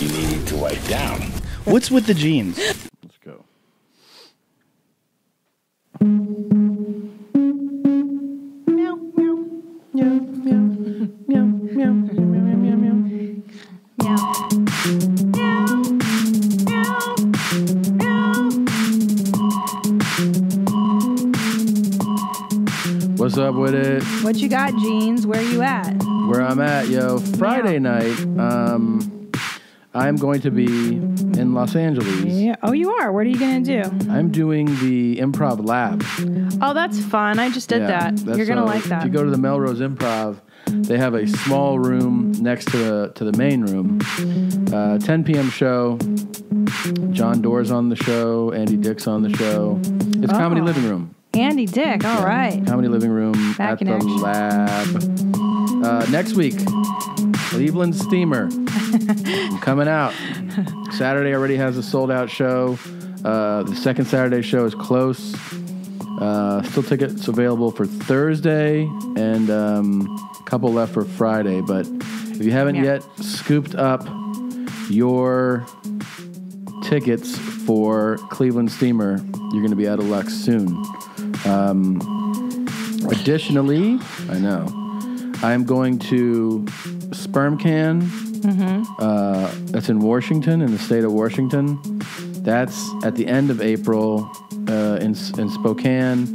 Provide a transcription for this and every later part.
you need to wipe down. What's with the jeans? Let's go. Meow, meow. Meow, meow. Meow, meow. Meow, meow, meow. What's up with it? What you got, Jeans? Where you at? Where I'm at, yo. Friday night, I'm going to be in Los Angeles. Yeah. Oh, you are? What are you going to do? I'm doing the Improv Lab. Oh, that's fun. I just did that. You're going to like that. If you go to the Melrose Improv, they have a small room next to the main room. 10 p.m. show. John Doerr's on the show. Andy Dick's on the show. It's Comedy Living Room. Andy Dick. All right. Comedy Living Room Back at in the action. Lab. Next week, Cleveland Steamer. I'm coming out. Saturday already has a sold-out show. The second Saturday show is close. Still tickets available for Thursday and a couple left for Friday. But if you haven't yet scooped up your tickets for Cleveland Steamer, you're going to be out of luck soon. Additionally, I know, I'm going to Sperm Can. That's in Washington, in the state of Washington. That's at the end of April in Spokane,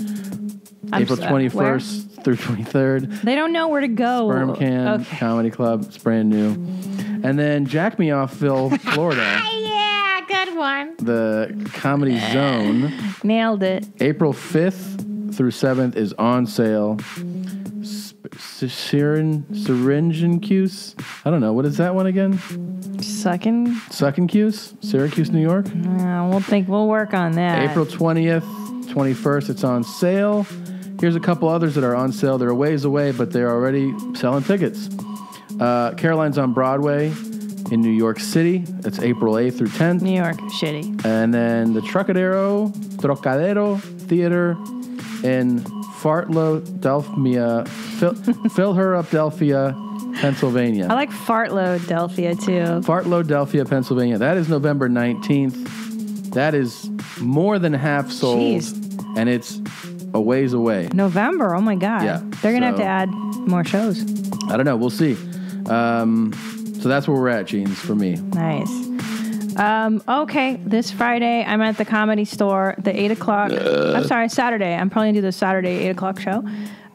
April 21st through 23rd. They don't know where to go. Sperm Can Comedy Club. It's brand new. And then Jack Me Offville, Florida. Yeah, good one. The Comedy Zone. Nailed it. April 5th through 7th is on sale. Syringencuse. I don't know. What is that one again? Suckincuse? Syracuse, New York? We'll work on that. April 20th, 21st, it's on sale. Here's a couple others that are on sale. They're a ways away, but they're already selling tickets. Caroline's on Broadway in New York City. That's April 8th through 10th. New York, shitty. And then the Trocadero Theater in Philadelphia, Pennsylvania. I like Fartlodelphia too. Fartlodelphia, Pennsylvania. That is November 19th. That is more than half sold. Jeez. And it's a ways away. November, oh my God. Yeah. They're going to have to add more shows. I don't know. We'll see. So that's where we're at, Jeans, for me. Nice. Okay, this Friday, I'm at the Comedy Store, the 8 o'clock. I'm sorry, Saturday. I'm probably going to do the Saturday 8 o'clock show.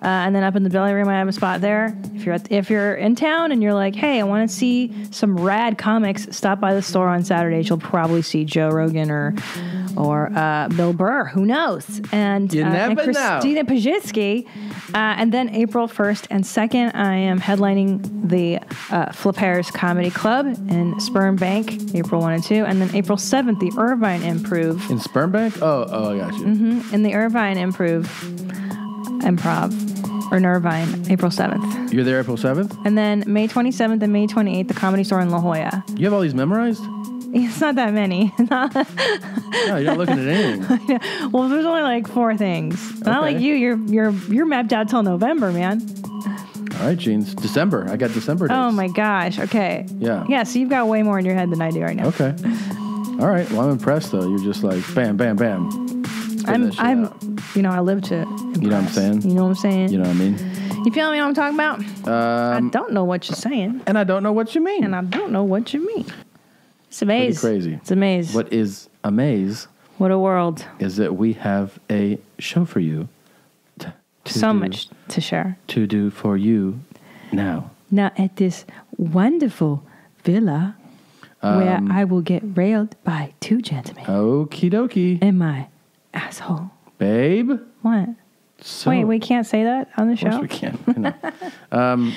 And then up in the Belly Room, I have a spot there. If you're in town and you're like, hey, I want to see some rad comics, stop by the store on Saturday. You'll probably see Joe Rogan or Bill Burr. Who knows? And You never know. Christina Pajitsky. And then April 1st and 2nd, I am headlining the Flippers Comedy Club in Sperm Bank, April 1 and 2. And then April 7th, the Irvine Improv. In Sperm Bank? Oh, I got you. In the Irvine Improv, or in Irvine, April 7th. You're there April 7th? And then May 27th and May 28th, the Comedy Store in La Jolla. You have all these memorized? It's not that many. No, you're not looking at anything. Well, there's only like 4 things. Not like you. You're mapped out till November, man. All right, Jeans. December. I got December dates. Oh my gosh. Okay. Yeah. Yeah. So you've got way more in your head than I do right now. Okay. All right. Well, I'm impressed though. You're just like bam, bam, bam. I'm. I live to impress. You know what I'm saying? You know what I'm saying? You know what I mean? You feel me? What I'm talking about? I don't know what you're saying. And I don't know what you mean. And I don't know what you mean. It's amazing. Pretty crazy. It's amazing. What is amaze? What a world. Is that we have a show for you. Much to share. To do for you now. Now at this wonderful villa where I will get railed by 2 gentlemen. Okie dokie. In my asshole. Babe? What? So, Wait, we can't say that on the show? Of course we can. I know.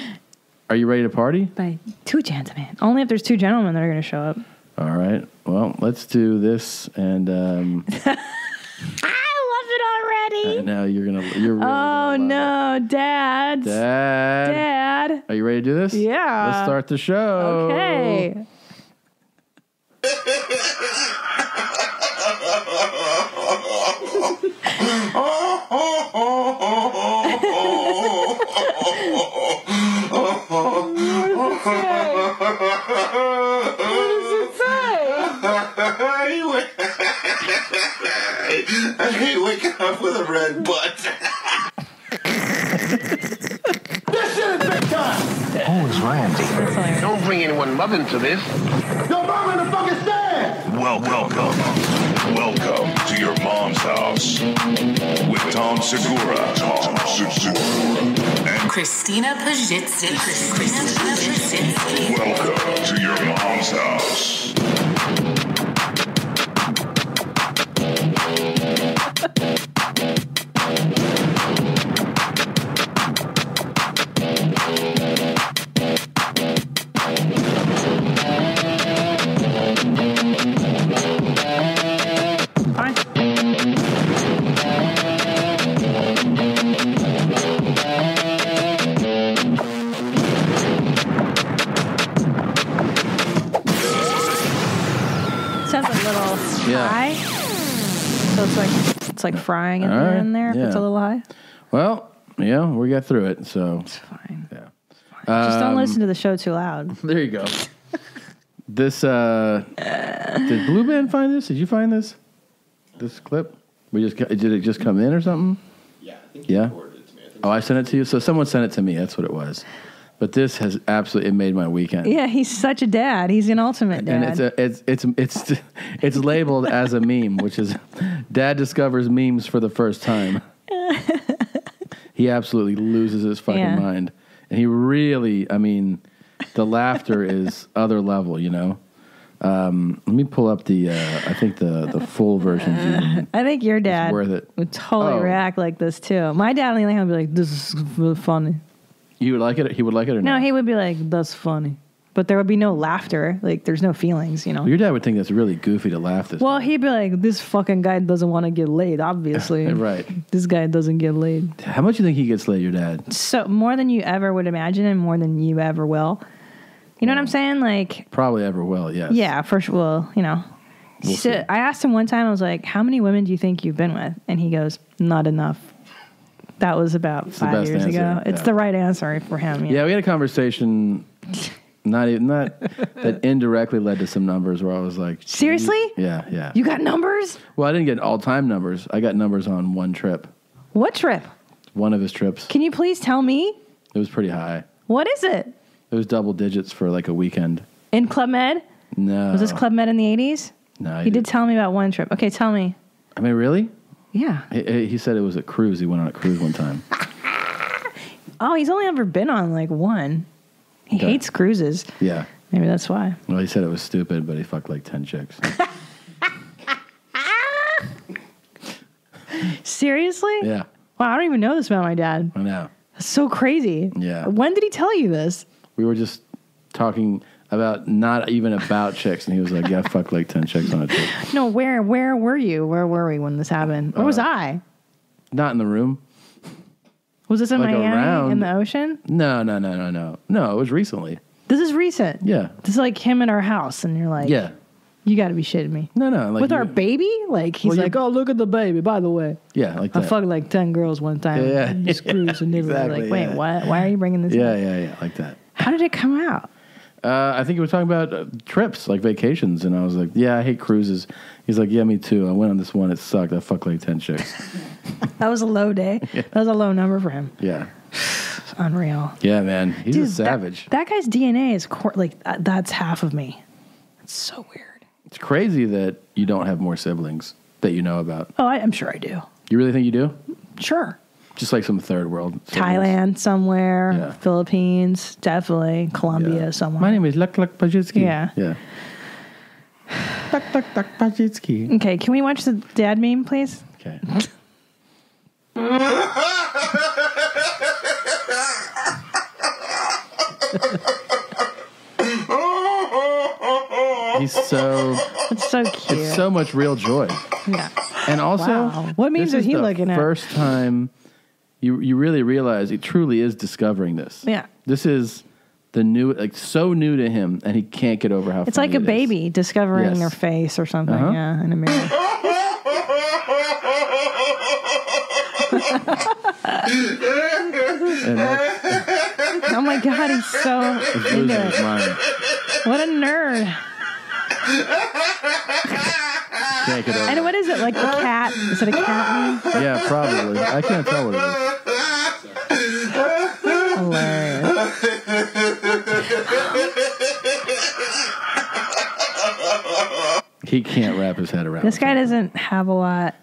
Are you ready to party? By 2 gentlemen. Only if there's 2 gentlemen that are going to show up. All right. Well, let's do this. And I love it already. I know you're really oh no, Dad. Dad. Are you ready to do this? Yeah. Let's start the show. Okay. What does it I hate waking up with a red butt. This shit is big time. Who is Randy? Don't bring anyone mother into this. Your mom in the fucking stand. Welcome to your mom's house with Tom Segura. And Christina Pajitsky. welcome to your mom's house. Fine. Sounds a little Yeah. high. So it's like frying in All there right. in there if it's Yeah. a little high. Well, yeah, we got through it. So It's fine. yeah. Just don't listen to the show too loud. There you go. This did Blue Band find this? Did you find this? This clip? Did it just come in or something? Yeah, I think Yeah. you forwarded it to me. I think Oh, I sent it to you. So someone sent it to me. That's what it was. But this has absolutely made my weekend. Yeah, he's such a dad. He's an ultimate dad. And it's labeled as a meme, which is Dad discovers memes for the first time. He absolutely loses his fucking mind, and he really, I mean, the laughter is other level, you know. Let me pull up I think the full version. I think your dad worth it. would totally Oh. react like this too. My dad on the other hand would be like, "This is really funny." You would like it? He would like it or No, not? he would be like, "That's funny," but there would be no laughter. Like, there's no feelings, you know. Your dad would think that's really goofy to laugh this. Well, he'd be like, "This fucking guy doesn't want to get laid. Obviously, Right. This guy doesn't get laid." How much do you think he gets laid, your dad? So more than you ever would imagine, and more than you ever will. You know what I'm saying? Like, Probably ever will, yes. yeah, for sure. Well, you know. We'll So see. I asked him one time. I was like, "How many women do you think you've been with?" And he goes, "Not enough." That was about the 5 best years ago. answer, It's yeah. the right answer for him. Yeah, we had a conversation, not that indirectly led to some numbers where I was like, Seriously? Yeah. You got numbers? Well, I didn't get all-time numbers. I got numbers on one trip. What trip? One of his trips. Can you please tell me? It was pretty high. What is it? It was double digits for like a weekend. In Club Med? No. Was this Club Med in the 80s? No. He did tell me about one trip. Okay, tell me. I mean, really? Yeah. He said it was a cruise. He went on a cruise one time. Oh, he's only ever been on like one. He Okay. hates cruises. Yeah. Maybe that's why. Well, he said it was stupid, but he fucked like 10 chicks. Seriously? Yeah. Wow, I don't even know this about my dad. I know. That's so crazy. Yeah. When did he tell you this? We were just talking about not even about chicks, and he was like, "Yeah, I fucked like 10 chicks on a trip." No, where were you? Where were we when this happened? Where was I? Not in the room. Was this in like Miami around- in the ocean? No. No, it was recently. This is recent. Yeah. This is like him in our house, and you're like, Yeah. you got to be shitting me. No. Like With our you- baby? Like, he's Well, like, oh, look at the baby, by the way. Yeah, like I that. fucked like 10 girls one time. Yeah. Just cruise and they were Exactly, like, wait, yeah. what? Why are you bringing this Yeah, up? like that. How did it come out? I think he was talking about trips, like vacations, and I was like, "Yeah, I hate cruises." He's like, "Yeah, me too. I went on this one. It sucked. I fucked like 10 chicks." That was a low day. That was a low number for him. Yeah. It's unreal. Yeah, man. He's Dude, a savage. That guy's DNA is that's half of me. It's so weird. It's crazy that you don't have more siblings that you know about. Oh, I'm sure I do. You really think you do? Sure. Just like some third world. siblings. Thailand somewhere, Yeah. Philippines, definitely, Colombia Yeah. somewhere. My name is Luk Pajitsky. Yeah. Yeah. Luk Pajitsky. Okay, can we watch the dad meme, please? Okay. He's so. It's so cute. It's so much real joy. Yeah. And also, Wow. What memes this is he the looking at? First time you really realize he truly is discovering this. Yeah. This is the new, like so new to him, and he can't get over how. It's funny like a it is. baby discovering Yes. their face or something. Uh-huh. Yeah, in a mirror. And that's Oh my god, he's so he's into losing it. his mind. What a nerd. Can't get over And it. what is it, like the cat? Is it a cat name? Yeah, probably. I can't tell what it is. Hilarious. He can't wrap his head around This it. guy doesn't have a lot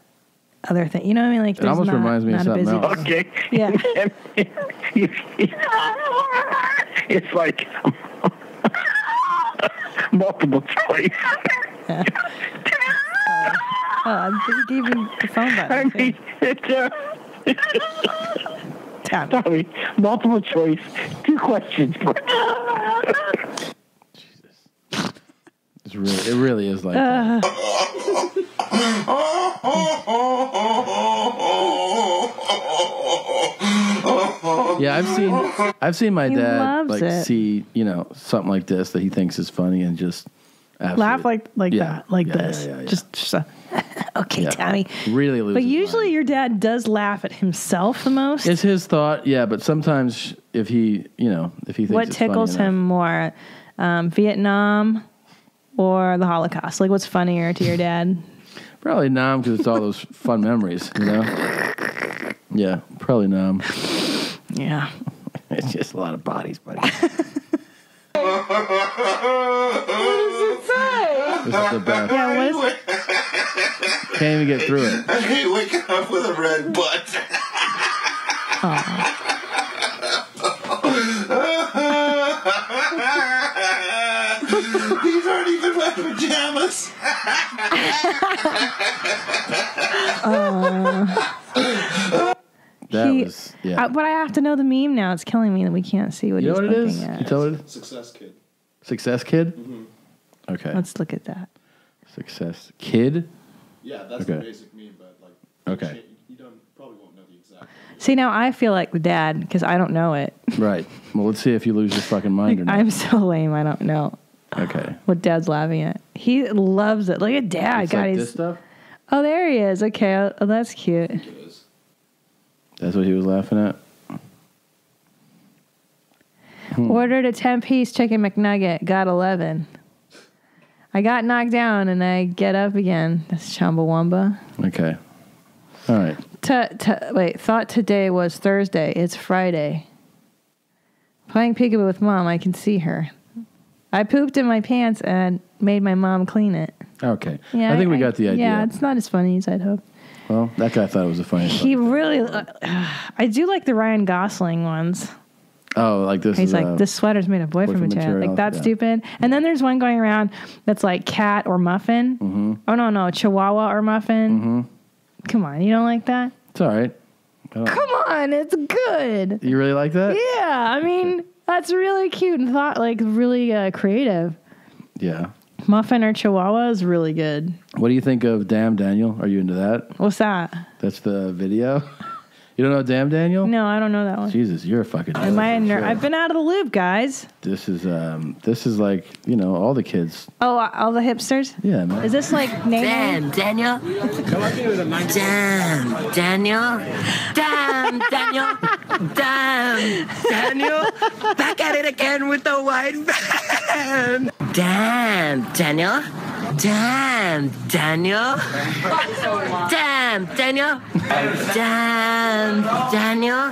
other thing. You know what I mean? Like, It almost there's reminds me of not a something busy- else. Okay. Yeah. It's like multiple choice. Oh, he gave me the phone I button. mean, it's Tap. sorry, multiple choice. 2 questions. It really is like that. Yeah, I've seen my He dad loves like it. see, something like this that he thinks is funny and just Laugh like Yeah. that, like Yeah, this. yeah, yeah, yeah. Just okay, Yeah. Tommy. really loses But his usually mind. your dad does laugh at himself the most. It's his thought, yeah, but sometimes if he thinks What it's funny tickles enough- him more, Vietnam or the Holocaust? Like, what's funnier to your dad? Probably Nam because it's all those fun memories, Yeah, probably Nam. Yeah. It's just a lot of bodies, buddy. This is the best. Yeah, what is it? Can't even get through it. I hate waking up with a red butt. These aren't even my pajamas. That was, yeah. But I have to know the meme now. It's killing me that we can't see what You know he's what it looking is? at. You tell it? Success Kid. Success Kid? Okay. Let's look at that. Success Kid? Yeah, that's Okay. the basic meme, but like, Okay. you probably won't know the exact. See, now I feel like the dad because I don't know it. Right. Well, let's see if you lose your fucking mind or not. I'm so lame. I don't know Okay. what dad's laughing at. He loves it. Look at dad. It's God, like he's this stuff? oh, there he is. Okay, oh, that's cute. It is. That's what he was laughing at? Ordered a 10-piece chicken McNugget. Got 11. I got knocked down and I get up again. That's Chumbawamba. Okay. All right. Wait, thought today was Thursday. It's Friday. Playing peekaboo with mom. I can see her. I pooped in my pants and made my mom clean it. Okay. Yeah, I think we got the idea. Yeah, it's not as funny as I'd hoped. Well, that guy thought it was the funniest. He really, I do like the Ryan Gosling ones. Oh, like this He's is like, this sweater's made of boyfriend boyfriend material. material, Like, that's yeah. stupid. And then there's one going around that's like cat or muffin. Mm-hmm. Oh, no, Chihuahua or muffin. Come on, you don't like that? It's all right. Come on, it's good. You really like that? Yeah, I mean, that's really cute and really creative. Yeah. Muffin or Chihuahua is really good. What do you think of Damn Daniel? Are you into that? What's that? That's the video. You don't know Damn Daniel? No, I don't know that one. Jesus, you're a fucking. Am I a nerd for nerd? sure. I've been out of the loop, guys. This is like all the kids. Oh, all the hipsters? Yeah, man. Is this like Damn, Daniel. Damn, Daniel. Damn, Daniel. Damn, Daniel. Back at it again with the white van. Damn, Daniel. Damn, Daniel. Damn, Daniel. Damn, Daniel.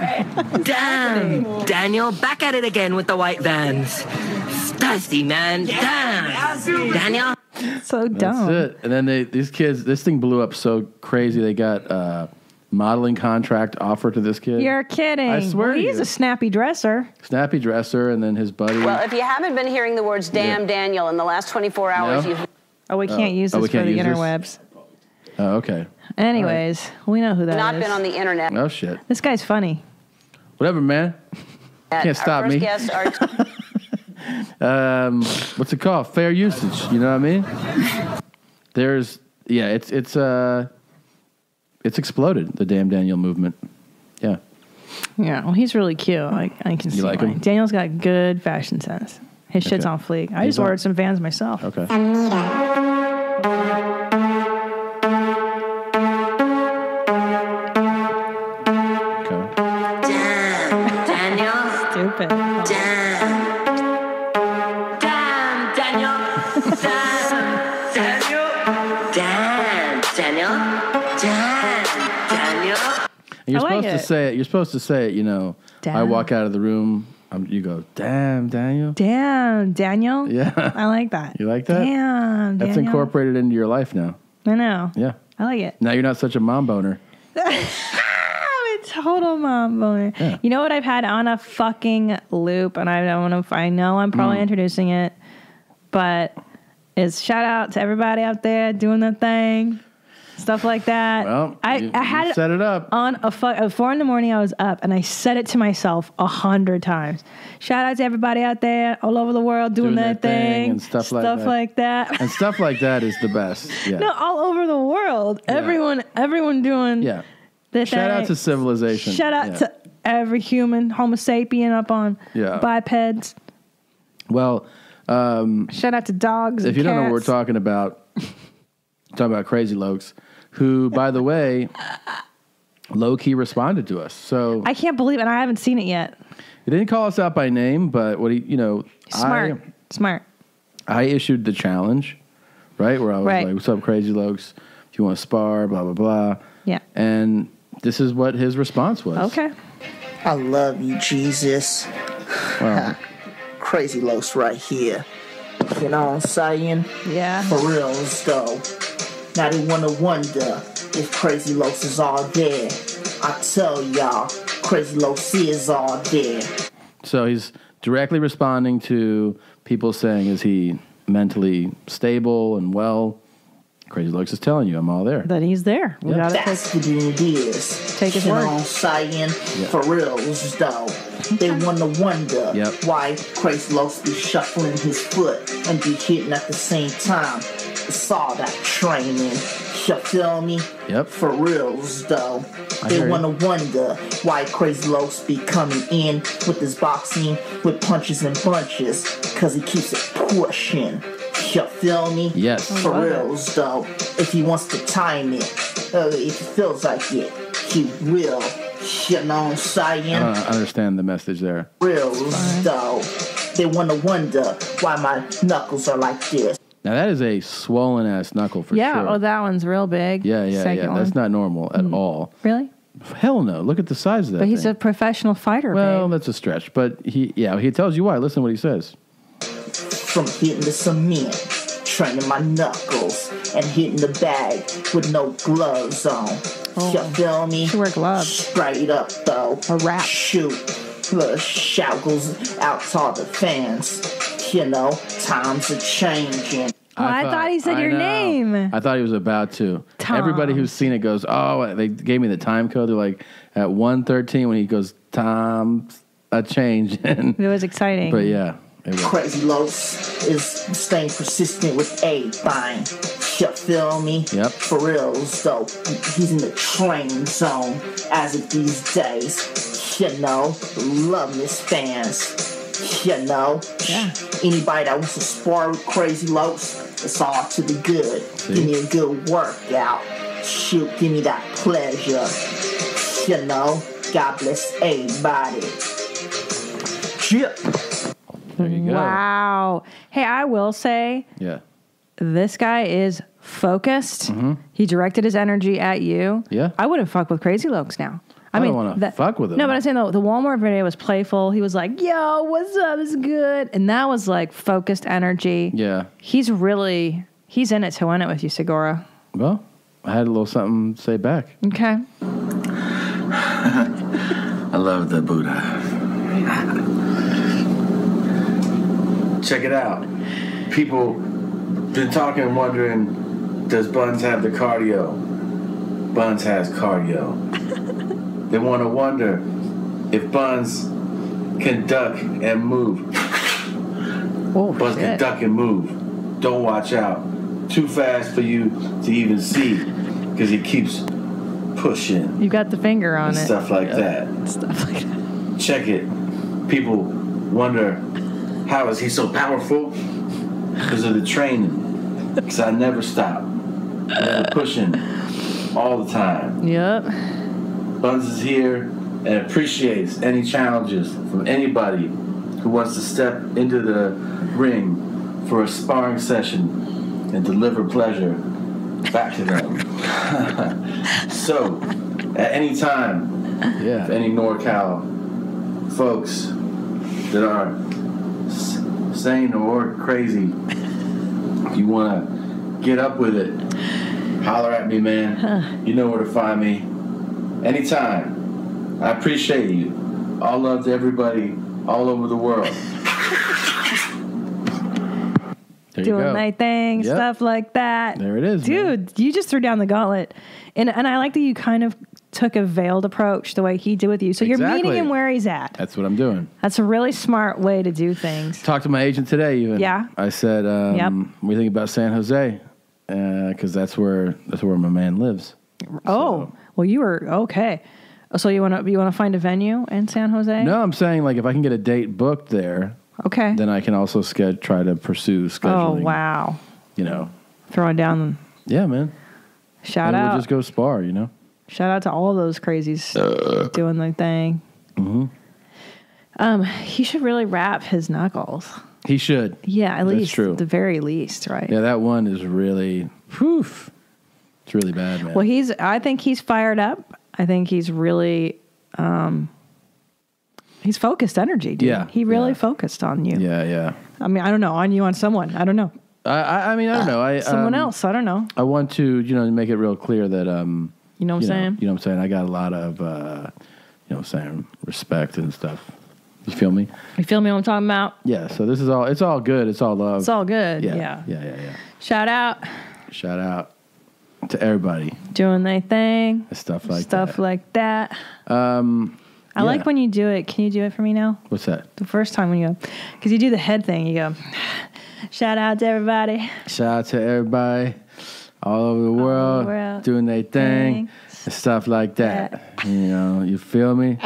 Damn, Daniel. Back at it again with the white vans. Thirsty, man. Damn, Daniel. so dumb? That's it. And then these kids, this thing blew up so crazy. They got modeling contract offer to this kid. You're kidding. I swear to He's you. a snappy dresser. Snappy dresser, and then his buddy. Well, if you haven't been hearing the words "damn Yeah. Daniel" in the last 24 hours, No? you've Oh, we can't use we this for can't the use this? interwebs. Oh, okay. Anyways, we know who that is. not been on the internet. Oh shit. This guy's funny. Whatever, man. Can't stop Our first me. guests are What's it called? Fair usage. You know what I mean? It's exploded. The Damn Daniel movement. Yeah. Yeah, well, he's really cute. I can see like why. him? Daniel's got good fashion sense. His shit's Okay. on fleek. I He's just on- ordered some Vans myself. Okay. Okay. Damn, Daniel. Stupid. Damn. Damn, Daniel. Damn, Daniel. Damn, to it. say it. You're supposed to say it. You know, I Damn. walk out of the room. You go, damn, Daniel. Damn, Daniel. Yeah. I like that. You like that? Damn, That's Daniel. incorporated into your life now. I know. Yeah. I like it. Now you're not such a mom boner. I'm a total mom boner. Yeah. You know what I've had on a fucking loop, and I don't know if I know I'm probably introducing it, but it's shout out to everybody out there doing their thing, stuff like that. Well, I had you it set it up. on at 4 a.m. I was up, and I said it to myself 100 times. Shout out to everybody out there all over the world doing their thing and stuff like that. like that. And stuff like that is the best. Yeah. No, all over the world. Yeah. Everyone doing Yeah. their Shout out thing. to civilization. Shout out Yeah. to every human, Homo sapien up on Yeah. bipeds. Well, Shout out to dogs if and you don't know what we're cats. talking about Crazy Lokes, who, by the way, low-key responded to us. So I can't believe it, and I haven't seen it yet. he didn't call us out by name, but what Smart. Smart. I issued the challenge, right? Where I was Right. like, what's up, Crazy Lokes? If you want to spar, blah, blah, blah. Yeah. And this is what his response was. Okay. I love you, Jesus. Well, Crazy Los right here. You know what I'm saying? Yeah. For real, though. Now they wanna wonder if Crazy Los is all there. I tell y'all, Crazy Los is all there. so he's directly responding to people saying, is he mentally stable and well? Crazy Lokes is telling you, I'm all there. That he's there. We Yeah. gotta That's what it is. Take his you word. know what I'm saying? Yeah. For real, though. They wanna wonder Yep. why Crazy Los be shuffling his foot and be hitting at the same time. It's all that training. You feel me? Yep. For reals, though. I They hear you. wanna wonder why Crazy Los be coming in with his boxing with punches and bunches, cause he keeps it pushing. You feel me? Yes. For love it. reals, though. If he wants to time it, if he feels like it, he will. You know what I'm saying? I don't understand the message there. Reals, though. They wanna wonder why my knuckles are like this. Now, that is a swollen-ass knuckle for Yeah. sure. Oh, that one's real big. Yeah. Second That's one. not normal at all. Really? Hell no. Look at the size of that But he's thing. a professional fighter, Well, babe. that's a stretch. But he tells you why. Listen to what he says. From hitting the cement, training my knuckles, and hitting the bag with no gloves on. You feel me? Should wear gloves. Straight up, though. Or wrap. Shoot. The shout goes out to all the fans. You know, times are changing. Oh, I thought he said your know. name. I thought he was about to. Tom. Everybody who's seen it goes, oh, they gave me the time code. They're like, at 1:13 when he goes, Tom's a change. It was exciting. But yeah, it was. Crazy Los is staying persistent with everything. You feel me? Yep. For reals, though. He's in the training zone as of these days. You know, love his fans. You know, Yeah. anybody that wants to spar with Crazy Los, it's all to the good. Give me a good workout. Shoot, give me that pleasure. You know, God bless everybody. Chip. There you go. Wow. Hey, I will say Yeah. this guy is focused. He directed his energy at you. Yeah. I wouldn't fuck with Crazy Lokes now. I don't wanna fuck with him. No, but I'm saying the Walmart video was playful. He was like, yo, what's up? It's good. And that was like focused energy. Yeah. He's in it to win it with you, Segura. Well, I had a little something to say back. Okay. I love the Buddha. Check it out. People been talking and wondering, does Buns have the cardio? Buns has cardio. They want to wonder if Buns can duck and move. Oh, Buns can duck and move. Don't watch out. Too fast for you to even see because he keeps pushing You got the finger on and it. stuff like that. Stuff like that. Check it. People wonder, how is he so powerful? Because of the training. Because I never stop. Never pushing all the time. Yep. Buns is here and appreciates any challenges from anybody who wants to step into the ring for a sparring session and deliver pleasure back to them. So, at any time, Yeah. Any NorCal folks that are sane or crazy, if you want to get up with it, holler at me, man. You know where to find me. Anytime. I appreciate you. All love to everybody all over the world. There you Doing go. my thing, Yep. stuff like that. There it is, dude. You just threw down the gauntlet, and I like that you kind of took a veiled approach the way he did with you. So you're meeting Exactly. him where he's at. That's what I'm doing. That's a really smart way to do things. Talked to my agent today. Even Yeah. I said, Yep. "What do you think about San Jose? Because that's where my man lives." Oh, well, you were okay. So you want to find a venue in San Jose? No, I'm saying like if I can get a date booked there, Okay. then I can also try to pursue scheduling. Oh wow. You know. Throwing down. Yeah, man. Shout Maybe out. We'll just go spar. You know. Shout out to all those crazies doing their thing. Mm-hmm. He should really wrap his knuckles. He should. Yeah, at That's least true. the very least, right? Yeah, that one is really. Whew, it's really bad, man. Well, I think he's fired up. I think he's really, he's focused energy, dude. Yeah, He really focused on you. Yeah. I mean, I don't know, on you, on someone. I don't know. I mean, I don't know. Someone else. I don't know. I want to, make it real clear that, You know what I'm saying? You know what I'm saying? I got a lot of, respect and stuff. You feel me? You feel me what I'm talking about? Yeah. So this is all, it's all good. It's all love. It's all good. Yeah. Yeah. Shout out. Shout out to everybody. Doing their thing. Stuff like that. I yeah. like when you do it. Can you do it for me now? What's that? The first time when you go, because you do the head thing. You go, shout out to everybody. Shout out to everybody all over the world, doing their thing and stuff like that. You feel me?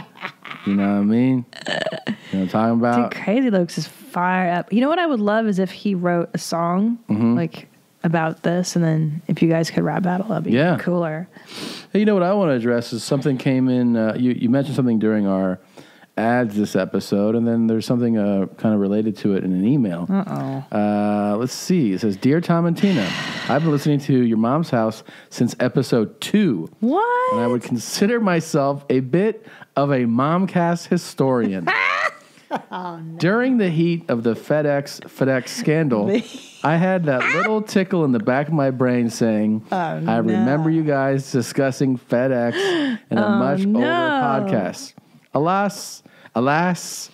You know what I mean? You know what I'm talking about? Dude, Crazy Lokes is fired up. You know what I would love is if he wrote a song like about this, and then if you guys could rap battle, that'd be cooler. Hey, you know what I want to address is something came in. You mentioned something during our ads this episode, and then there's something kind of related to it in an email. Let's see. It says, "Dear Tom and Tina, I've been listening to Your Mom's House since episode 2. What? And I would consider myself a bit of a Momcast historian. During the heat of the FedEx scandal, I had that little tickle in the back of my brain saying, I remember you guys discussing FedEx in a much older podcast. Alas,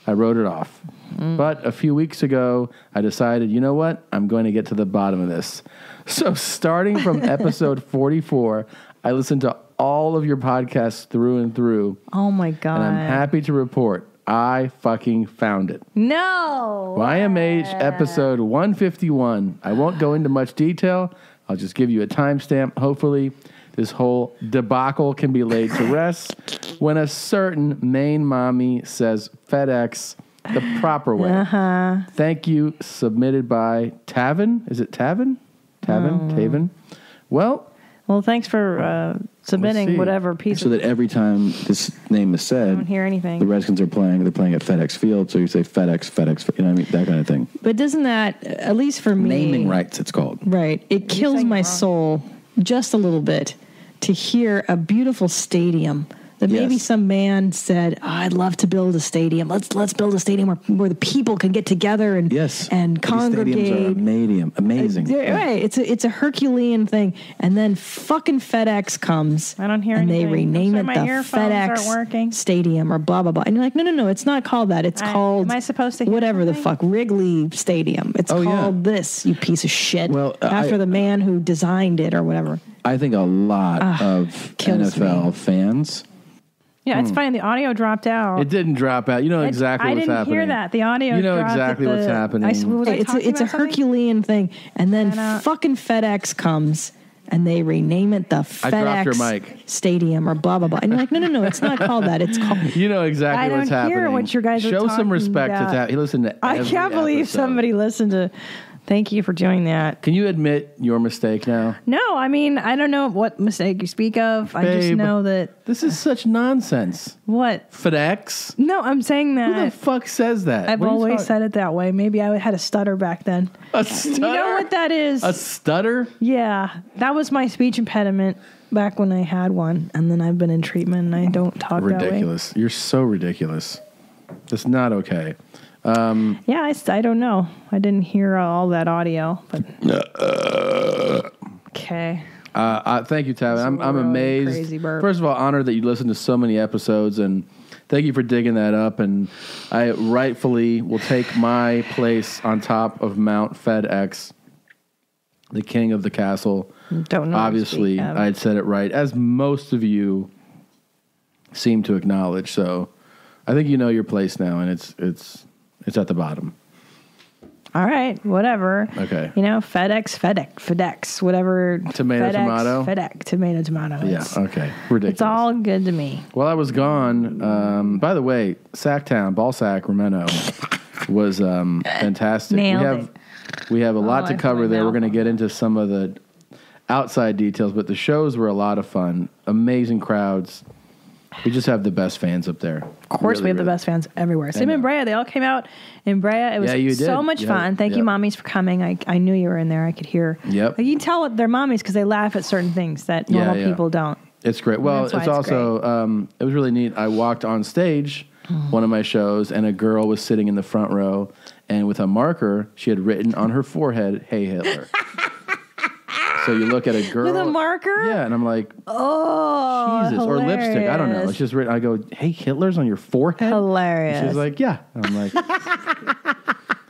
I wrote it off. But a few weeks ago, I decided, you know what? I'm going to get to the bottom of this. So starting from episode 44, I listened to all of your podcasts through and through. Oh my God. And I'm happy to report I fucking found it. No. YMH episode 151. I won't go into much detail. I'll just give you a timestamp. Hopefully, this whole debacle can be laid to rest when a certain Maine mommy says FedEx the proper way. Thank you. Submitted by Tavin. Is it Tavin? Taven? Well, thanks for submitting whatever piece. So that every time this name is said, I don't hear anything. the Redskins are playing. They're playing at FedEx Field, so you say FedEx. You know what I mean? That kind of thing. But doesn't that, at least for me, Naming rights, it's called. Right. It kills my soul just a little bit to hear a beautiful stadium that maybe some man said, I'd love to build a stadium. Let's build a stadium where the people can get together and and congregate. These stadiums are amazing. Right. It's a Herculean thing. And then fucking FedEx comes. I don't hear and anything. they rename So it my the earphones aren't working. FedEx Stadium or blah, blah, blah. And you're like, no, it's not called that. It's called, am I supposed to hear whatever the fuck, Wrigley Stadium. It's called this, you piece of shit. Well, after the man who designed it or whatever. I think a lot of kills NFL fans. Yeah, it's funny. The audio dropped out. it didn't drop out. You know exactly I what's didn't happening. hear that. The audio You know dropped exactly at what's the- happening. It's a Herculean thing. And then fucking FedEx comes and they rename it the I dropped your FedEx mic. Stadium or blah, blah, blah. And you're like, no, it's not called that. It's called... You know exactly I what's don't happening. hear what you guys are Show some talking respect about. to that. He listened to I every can't believe episode. somebody listened to. Thank you for doing that. Can you admit your mistake now? No, I mean, I don't know what mistake you speak of. I just Babe, know that. This is such nonsense. What? FedEx? No, I'm saying that. Who the fuck says that? I've What are you always talking- said it that way. Maybe I had a stutter back then. A stutter? You know what that is? A stutter? Yeah, that was my speech impediment. back when I had one, and then I've been in treatment, and I don't talk Ridiculous. You're so ridiculous. It's not okay. that way. Yeah, I don't know. I didn't hear all that audio, but okay. Thank you, Tavin. I'm really amazed. crazy burp. First of all, honored that you listened to so many episodes, and thank you for digging that up. And I rightfully will take my place on top of Mount FedEx, the king of the castle. Don't know. Obviously, I had said it right, as most of you seem to acknowledge. So I think you know your place now, and it's at the bottom. All right, whatever. Okay. You know, FedEx, whatever. Tomato, tomato? FedEx, tomato. Yeah, okay. Ridiculous. It's all good to me. While I was gone, by the way, Sacktown, Ballsack, Romano was fantastic. Nailed we have a lot I to put cover my there. We're mouth going to get into some of the outside details, but the shows were a lot of fun. Amazing crowds. We just have the best fans up there. Of course, we have the best fans everywhere. Same in Brea. They all came out in Brea. It was you so did. much Yeah, fun. Thank you, yep. mommies, for coming. I knew you were in there. I could hear. Yep. You can tell they're mommies because they laugh at certain things that normal people don't. It's great. Well, That's why it's it's also, it was really neat. I walked on stage, one of my shows, and a girl was sitting in the front row, and with a marker, she had written on her forehead, "Hey Hitler." So you look at a girl. With a marker? Yeah, and I'm like, oh, Jesus. Or lipstick. I don't know. hilarious. It's just written. I go, "Hey, Hitler's on your forehead?" Hilarious. And she's like, "Yeah." And I'm like,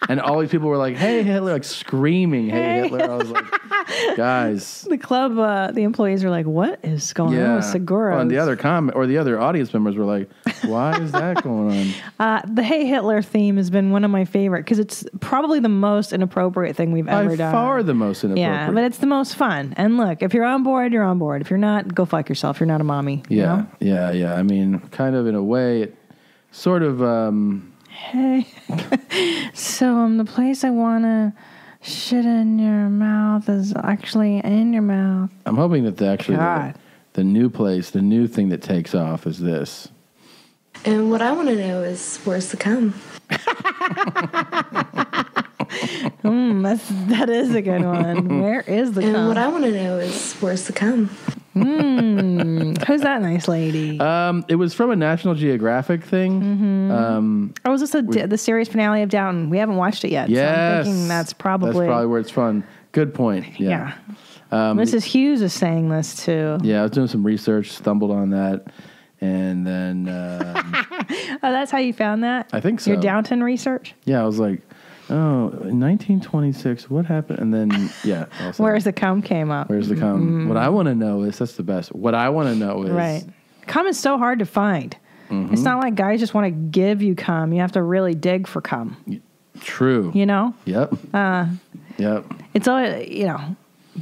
and all these people were like, "Hey, Hitler," like screaming, "Hey, Hitler." I was like, guys. The club, the employees were like, "What is going on with Segura?" Well, and the other audience members were like, "Why is that going on?" The Hey Hitler theme has been one of my favorite because it's probably the most inappropriate thing we've ever done. By far the most inappropriate. Yeah, but it's the most fun. And look, if you're on board, you're on board. If you're not, go fuck yourself. You're not a mommy. you know? Yeah. I mean, kind of in a way, it sort of. Hey, so the place I want to shit in your mouth is actually in your mouth. I'm hoping that God. the new place, the new thing that takes off is this. And what I want to know is, where's the cum? That is a good one. Where is the cum? And what I want to know is, where's the cum? Who's that nice lady? It was from a National Geographic thing. Oh, was this the series finale of Downton? We haven't watched it yet. Yes. So I'm thinking that's probably where it's fun. Good point. Yeah. Mrs. Hughes is saying this too. Yeah, I was doing some research, stumbled on that, and then Oh, that's how you found that? I think so. Your Downton research? yeah, I was like, oh, in 1926, what happened? And then Where's the cum came up. Where's the cum? What I want to know is that's the best. What I want to know is Right. Cum is so hard to find. It's not like guys just want to give you cum. You have to really dig for cum. True. You know? Yep. Yep. It's always,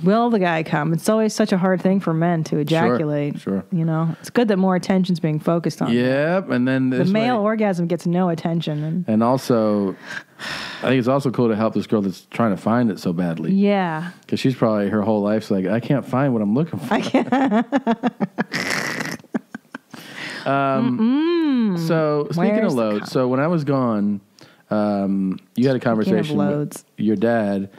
will the guy come? It's always such a hard thing for men to ejaculate. Sure. You know, it's good that more attention's being focused on. Yep. And then The this male way- orgasm gets no attention. and also, I think it's also cool to help this girl that's trying to find it so badly. Yeah. Because she's probably her whole life's like, I can't find what I'm looking for. So speaking Where's of the loads, so when I was gone, you had a conversation loads. with your dad,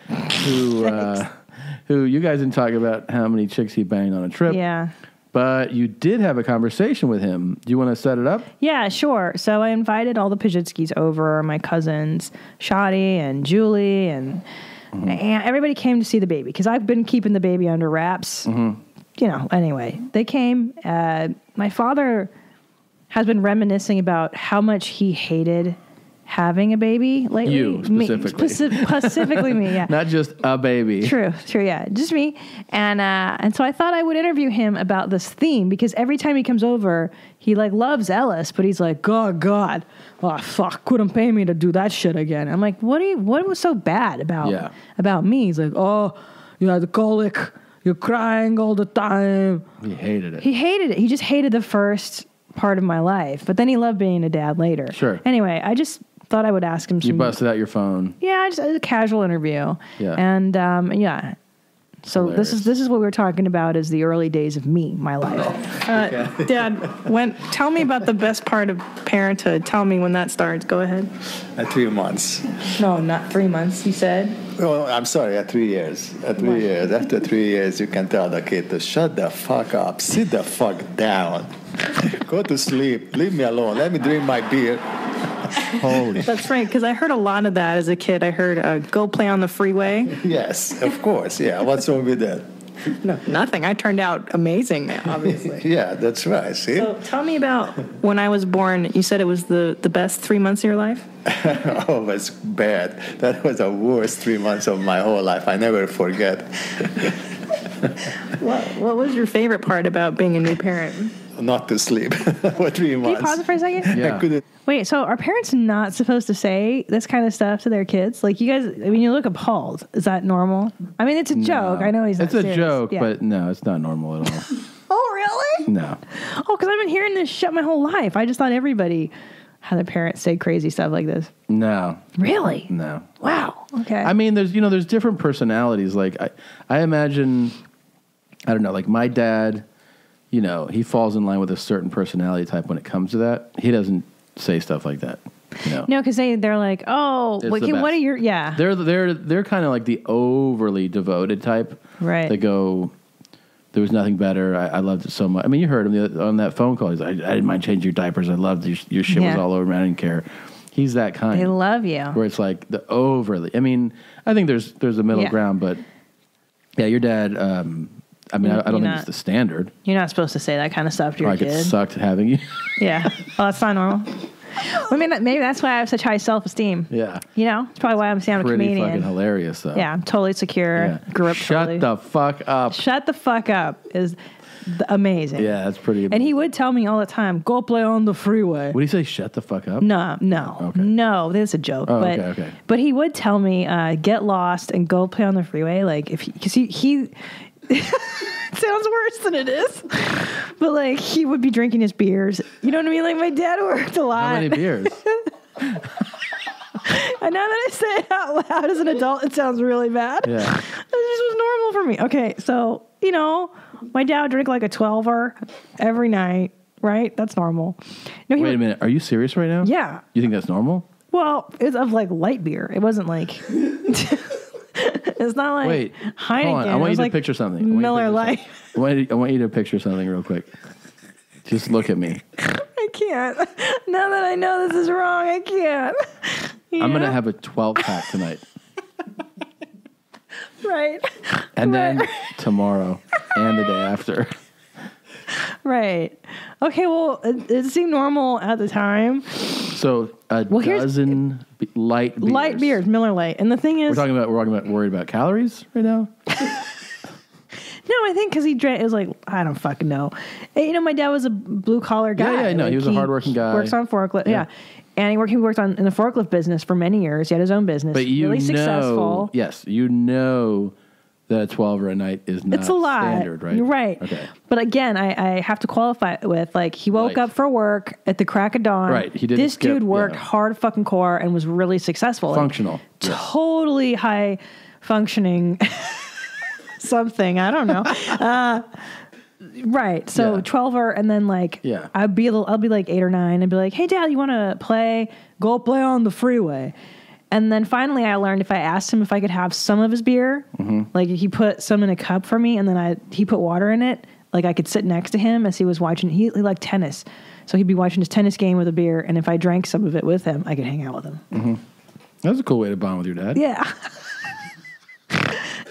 who you guys didn't talk about how many chicks he banged on a trip. Yeah. But you did have a conversation with him. Do you want to set it up? Yeah, sure. So I invited all the Pajitskis over, my cousins, Shadi and Julie, and everybody came to see the baby because I've been keeping the baby under wraps. Anyway, they came. My father has been reminiscing about how much he hated having a baby lately. You, specifically. Specifically me, yeah. Not just a baby. True, yeah, just me. And so I thought I would interview him about this theme because every time he comes over, he loves Ellis, but he's like, God, oh fuck, couldn't pay me to do that shit again. I'm like, what was so bad about me? He's like, oh, you had the colic, you're crying all the time. He hated it. He hated it. He just hated the first part of my life, but then he loved being a dad later. Sure. Anyway, I just thought I would ask him some. You busted out your phone. Yeah, just a casual interview. Yeah. And So this is what we were talking about is the early days of me, my life. Dad, tell me about the best part of parenthood. Tell me when that starts. Go ahead. At 3 months. No, not 3 months. You said. Oh, I'm sorry. At 3 years. At 3 years. After 3 years, you can tell the kid to shut the fuck up, sit the fuck down, go to sleep, leave me alone, let me drink my beer. Holy. That's right, because I heard a lot of that as a kid. I heard go play on the freeway. Yes, of course. Yeah. What's wrong with that? No, nothing. I turned out amazing, obviously. Yeah, that's right. See? So tell me about when I was born. You said it was the best 3 months of your life? Oh, it was bad. That was the worst 3 months of my whole life. I never forget. What was your favorite part about being a new parent? Not to sleep for 3 months. Can you pause it for a second? I couldn't. Wait, so are parents not supposed to say this kind of stuff to their kids? Like you guys, I mean, you look appalled. Is that normal? I mean, it's a joke. I know he's not It's a serious. joke, Yeah. but no, it's not normal at all. Oh, really? No. Oh, because I've been hearing this shit my whole life. I just thought everybody had their parents say crazy stuff like this. No. Really? No. Wow. Okay. I mean, there's different personalities. Like I imagine, I don't know, like my dad, he falls in line with a certain personality type when it comes to that. He doesn't say stuff like that. No, because they're like, oh, It's what the are best. your, yeah. They're kind of like the overly devoted type. Right. They go, there was nothing better. I loved it so much. I mean, you heard him on that phone call. He's like, I didn't mind changing your diapers. I loved your shit was Yeah. all over me. I didn't care. He's that kind. They love you. Where it's like the overly. I mean, I think there's a middle Yeah. ground, but yeah, your dad. I mean, I don't think not- it's the standard. You're not supposed to say that kind of stuff to your Like it kid. sucked having you. Yeah. Well, that's not normal. I mean, maybe that's why I have such high self-esteem. Yeah. It's probably why I'm saying I'm a Pretty comedian. fucking hilarious though. Yeah, I'm totally secure. Yeah. Grew up Shut totally. the fuck up. Shut the fuck up is amazing. Yeah, that's pretty. And he would tell me all the time, go play on the freeway. What do you say? Shut the fuck up. No, this is a joke. Oh, but, okay. But he would tell me, get lost and go play on the freeway. Like because he it sounds worse than it is. But like he would be drinking his beers. You know what I mean? Like my dad worked a lot. How many beers? And now that I say it out loud as an adult, it sounds really bad. Yeah. This was normal for me. Okay, so, my dad would drink like a 12er every night, right? That's normal. No, Wait a minute. Are you serious right now? Yeah. You think that's normal? Well, it's of like light beer. It wasn't like, it's not like Wait. Heineken. Hold on. I It want was you to like picture something. Miller Lite. I want you to picture something real quick. Just look at me. I can't. Now that I know this is wrong, I can't. I'm going to have a 12-pack tonight. Right. And then tomorrow and the day after. Right. Okay, well, it seemed normal at the time. So here's dozen light beers. Light beers, Miller Lite. And the thing is... We're worried about calories right now? No, I think because he drank, it was like, I don't fucking know. And, my dad was a blue collar guy. Yeah, no, Like, he was a hardworking guy. Works on forklift, yeah. And he worked in the forklift business for many years. He had his own business. But really successful. Yes, that a 12 a night is not It's a lot. standard, right? You're right. Okay. But again, I have to qualify it with, like, he woke up for work at the crack of dawn. Right, he didn't This skip, dude worked yeah. hard fucking core and was really successful. Like, Functional. totally high functioning something. I don't know. Right. So 12er, and then like I'll be like 8 or 9 and be like, hey Dad, you want to play? Go play on the freeway. And then finally I learned if I asked him if I could have some of his beer, like he put some in a cup for me and then he put water in it, like I could sit next to him as he was watching. He liked tennis. So he'd be watching his tennis game with a beer, and if I drank some of it with him, I could hang out with him. Mm-hmm. That's a cool way to bond with your dad. Yeah.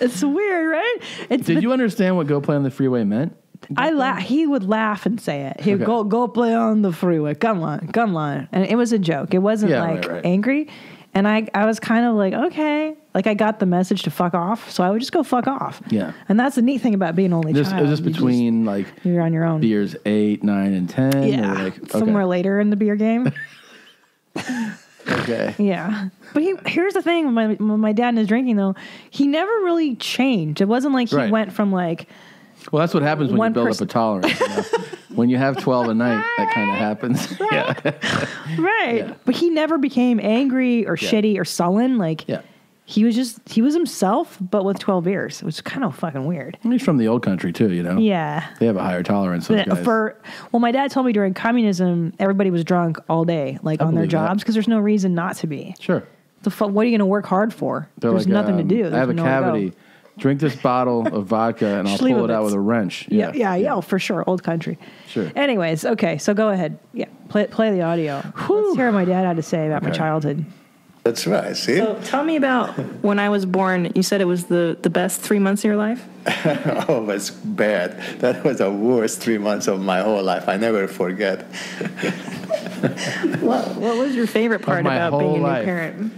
It's weird, right? Did you understand what go play on the freeway meant? He would laugh and say it. He would go play on the freeway. Come on. And it was a joke. It wasn't right. angry. And I was kind of like, okay. Like I got the message to fuck off. So I would just go fuck off. Yeah. And that's the neat thing about being only child. Is this between like you're on your own. Beers 8, 9, and 10? Yeah. Or like, Somewhere later in the beer game. Okay. Yeah. But here's the thing when my dad and his drinking though, he never really changed. It wasn't like he went from like well, that's what happens when you build person- up a tolerance. You know? When you have 12 a night, that kind of happens. Yeah. Right. Yeah. But he never became angry or shitty or sullen. Like he was himself, but with 12 beers. It was kind of fucking weird. He's from the old country too, you know. Yeah. They have a higher tolerance. Those guys. Well, my dad told me during communism, everybody was drunk all day, like on their believe that. jobs, because there's no reason not to be. Sure. What are you going to work hard for? They're There's like, nothing to do. I have a There's nowhere to go. cavity. Drink this bottle of vodka, and I'll pull it out with a wrench. Yeah, oh, for sure. Old country. Sure. Anyways, okay, so go ahead. Yeah, play the audio. Let's hear what my dad had to say about my childhood. That's right. See? So tell me about when I was born. You said it was the best 3 months of your life? Oh, it was bad. That was the worst 3 months of my whole life. I never forget. What was your favorite part my about whole being a new life. parent?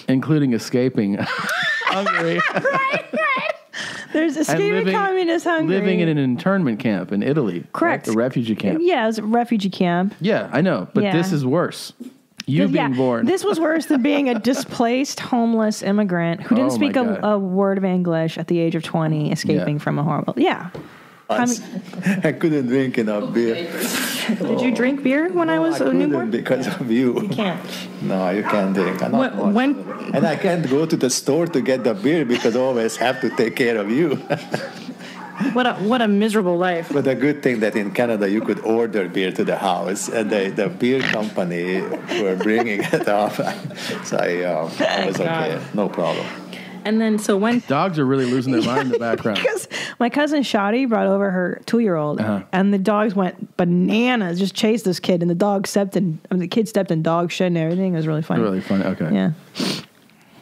Including escaping Hungary. There's escaping communist Hungary. Living in an internment camp in Italy. Correct. Right? A refugee camp. Yeah, it was a refugee camp. Yeah, I know, but Yeah. this is worse. You being born. This was worse than being a displaced homeless immigrant who didn't Oh, my speak God. a word of English at the age of 20, escaping from a horrible. Yeah. I couldn't drink enough beer. Did you drink beer when I was a newborn? Because of you. You can't. No, you can't drink. And I can't go to the store to get the beer because I always have to take care of you. What a miserable life. But the good thing that in Canada you could order beer to the house, and the beer company were bringing it up. So I was okay, no problem. And then, so when dogs are really losing their mind in the background. Because my cousin Shadi brought over her 2-year-old, and the dogs went bananas, just chased this kid, and the kid stepped in dog shit and everything. It was really funny. Really funny. Okay. Yeah.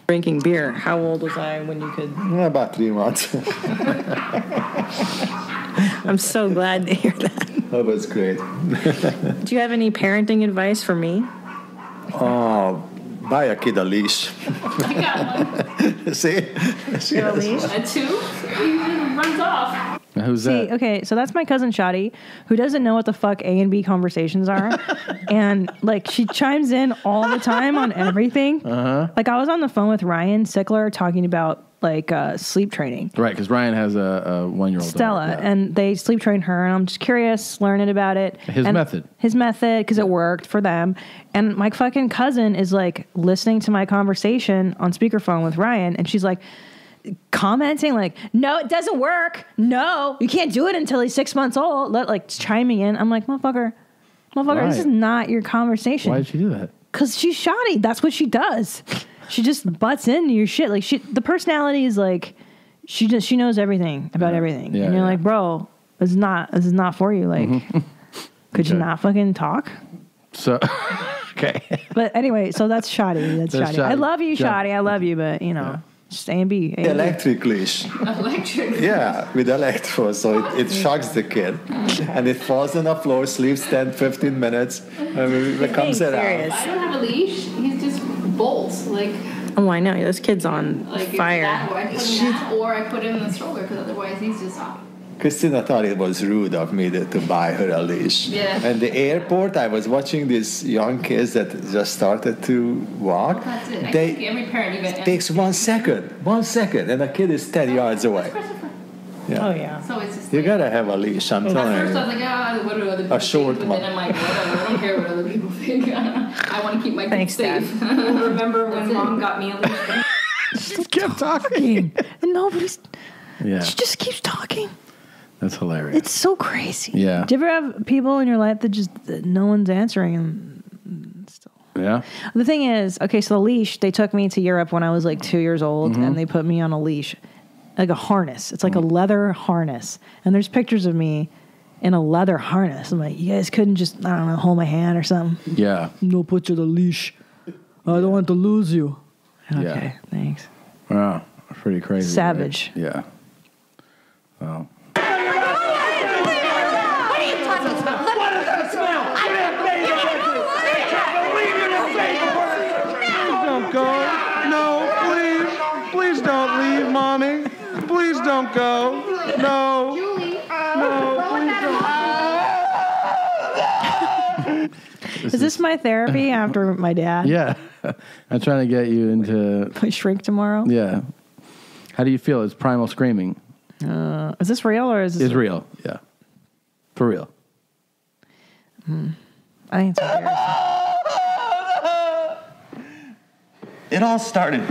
Drinking beer. How old was I when you could? About 3 months. I'm so glad to hear that. That was great. Do you have any parenting advice for me? Buy a kid a leash. See? A leash? A 2? He runs off. Who's See, okay, so that's my cousin Shadi, who doesn't know what the fuck A and B conversations are. And, like, she chimes in all the time on everything. Like, I was on the phone with Ryan Sickler talking about, like, sleep training. Right, because Ryan has a 1-year-old Stella, daughter, and they sleep train her, and I'm just curious, learning about it. His method, because it worked for them. And my fucking cousin is, like, listening to my conversation on speakerphone with Ryan, and she's like, commenting like, no, it doesn't work. No, you can't do it until he's 6 months old. Like chiming in. I'm like, motherfucker, this is not your conversation. Why did she do that? Because she's shoddy. That's what she does. She just butts into your shit. Like the personality is like, she knows everything about everything. Yeah, and you're yeah. like, bro, this is not for you. Like, could you not fucking talk? So, okay. But anyway, so that's shoddy. That's That's shoddy. shoddy. I love you, Shoddy. shoddy. I love you, but you know. Just A and B. The electric leash. Electric? Yeah, with electro, so it shocks the kid. And it falls on the floor, sleeps 10, 15 minutes, and it comes around. I don't have a leash. He's just bolts. Like Oh, I know. This kid's on it's fire. that, or I put him in that, or I put him in the stroller, because otherwise he's just off. Christina thought it was rude of me to buy her a leash. Yeah. And the airport, I was watching these young kids that just started to walk. That's it. I think every parent, even It takes 1 second, and the kid is 10 yards away. Yeah. Oh, yeah. So it's just You gotta have a leash, I'm at telling first you. I was like, what do other people A short think? But one. then I'm like, whatever, I don't care what other people think. I want to keep my kids Thanks, safe. Remember when Mom got me a leash? Just kept talking. And nobody's. Yeah. She just keeps talking. That's hilarious. It's so crazy. Yeah. Do you ever have people in your life that no one's answering? And Yeah. the thing is, okay, so the leash, they took me to Europe when I was like 2 years old, and they put me on a leash, like a harness. It's like a leather harness. And there's pictures of me in a leather harness. I'm like, you guys couldn't just, I don't know, hold my hand or something. Yeah. No, put you on the leash. I don't want to lose you. Okay, Yeah. thanks. Wow. Pretty crazy. Savage. Right? Yeah. Wow. Don't go. No, please don't leave, Mommy. Please don't go. No. Is this my therapy after my dad? Yeah. I'm trying to get you into. My shrink tomorrow? Yeah. How do you feel? It's primal screaming. Is this real or is this? It's real. Yeah. For real. I think it's embarrassing. it all started.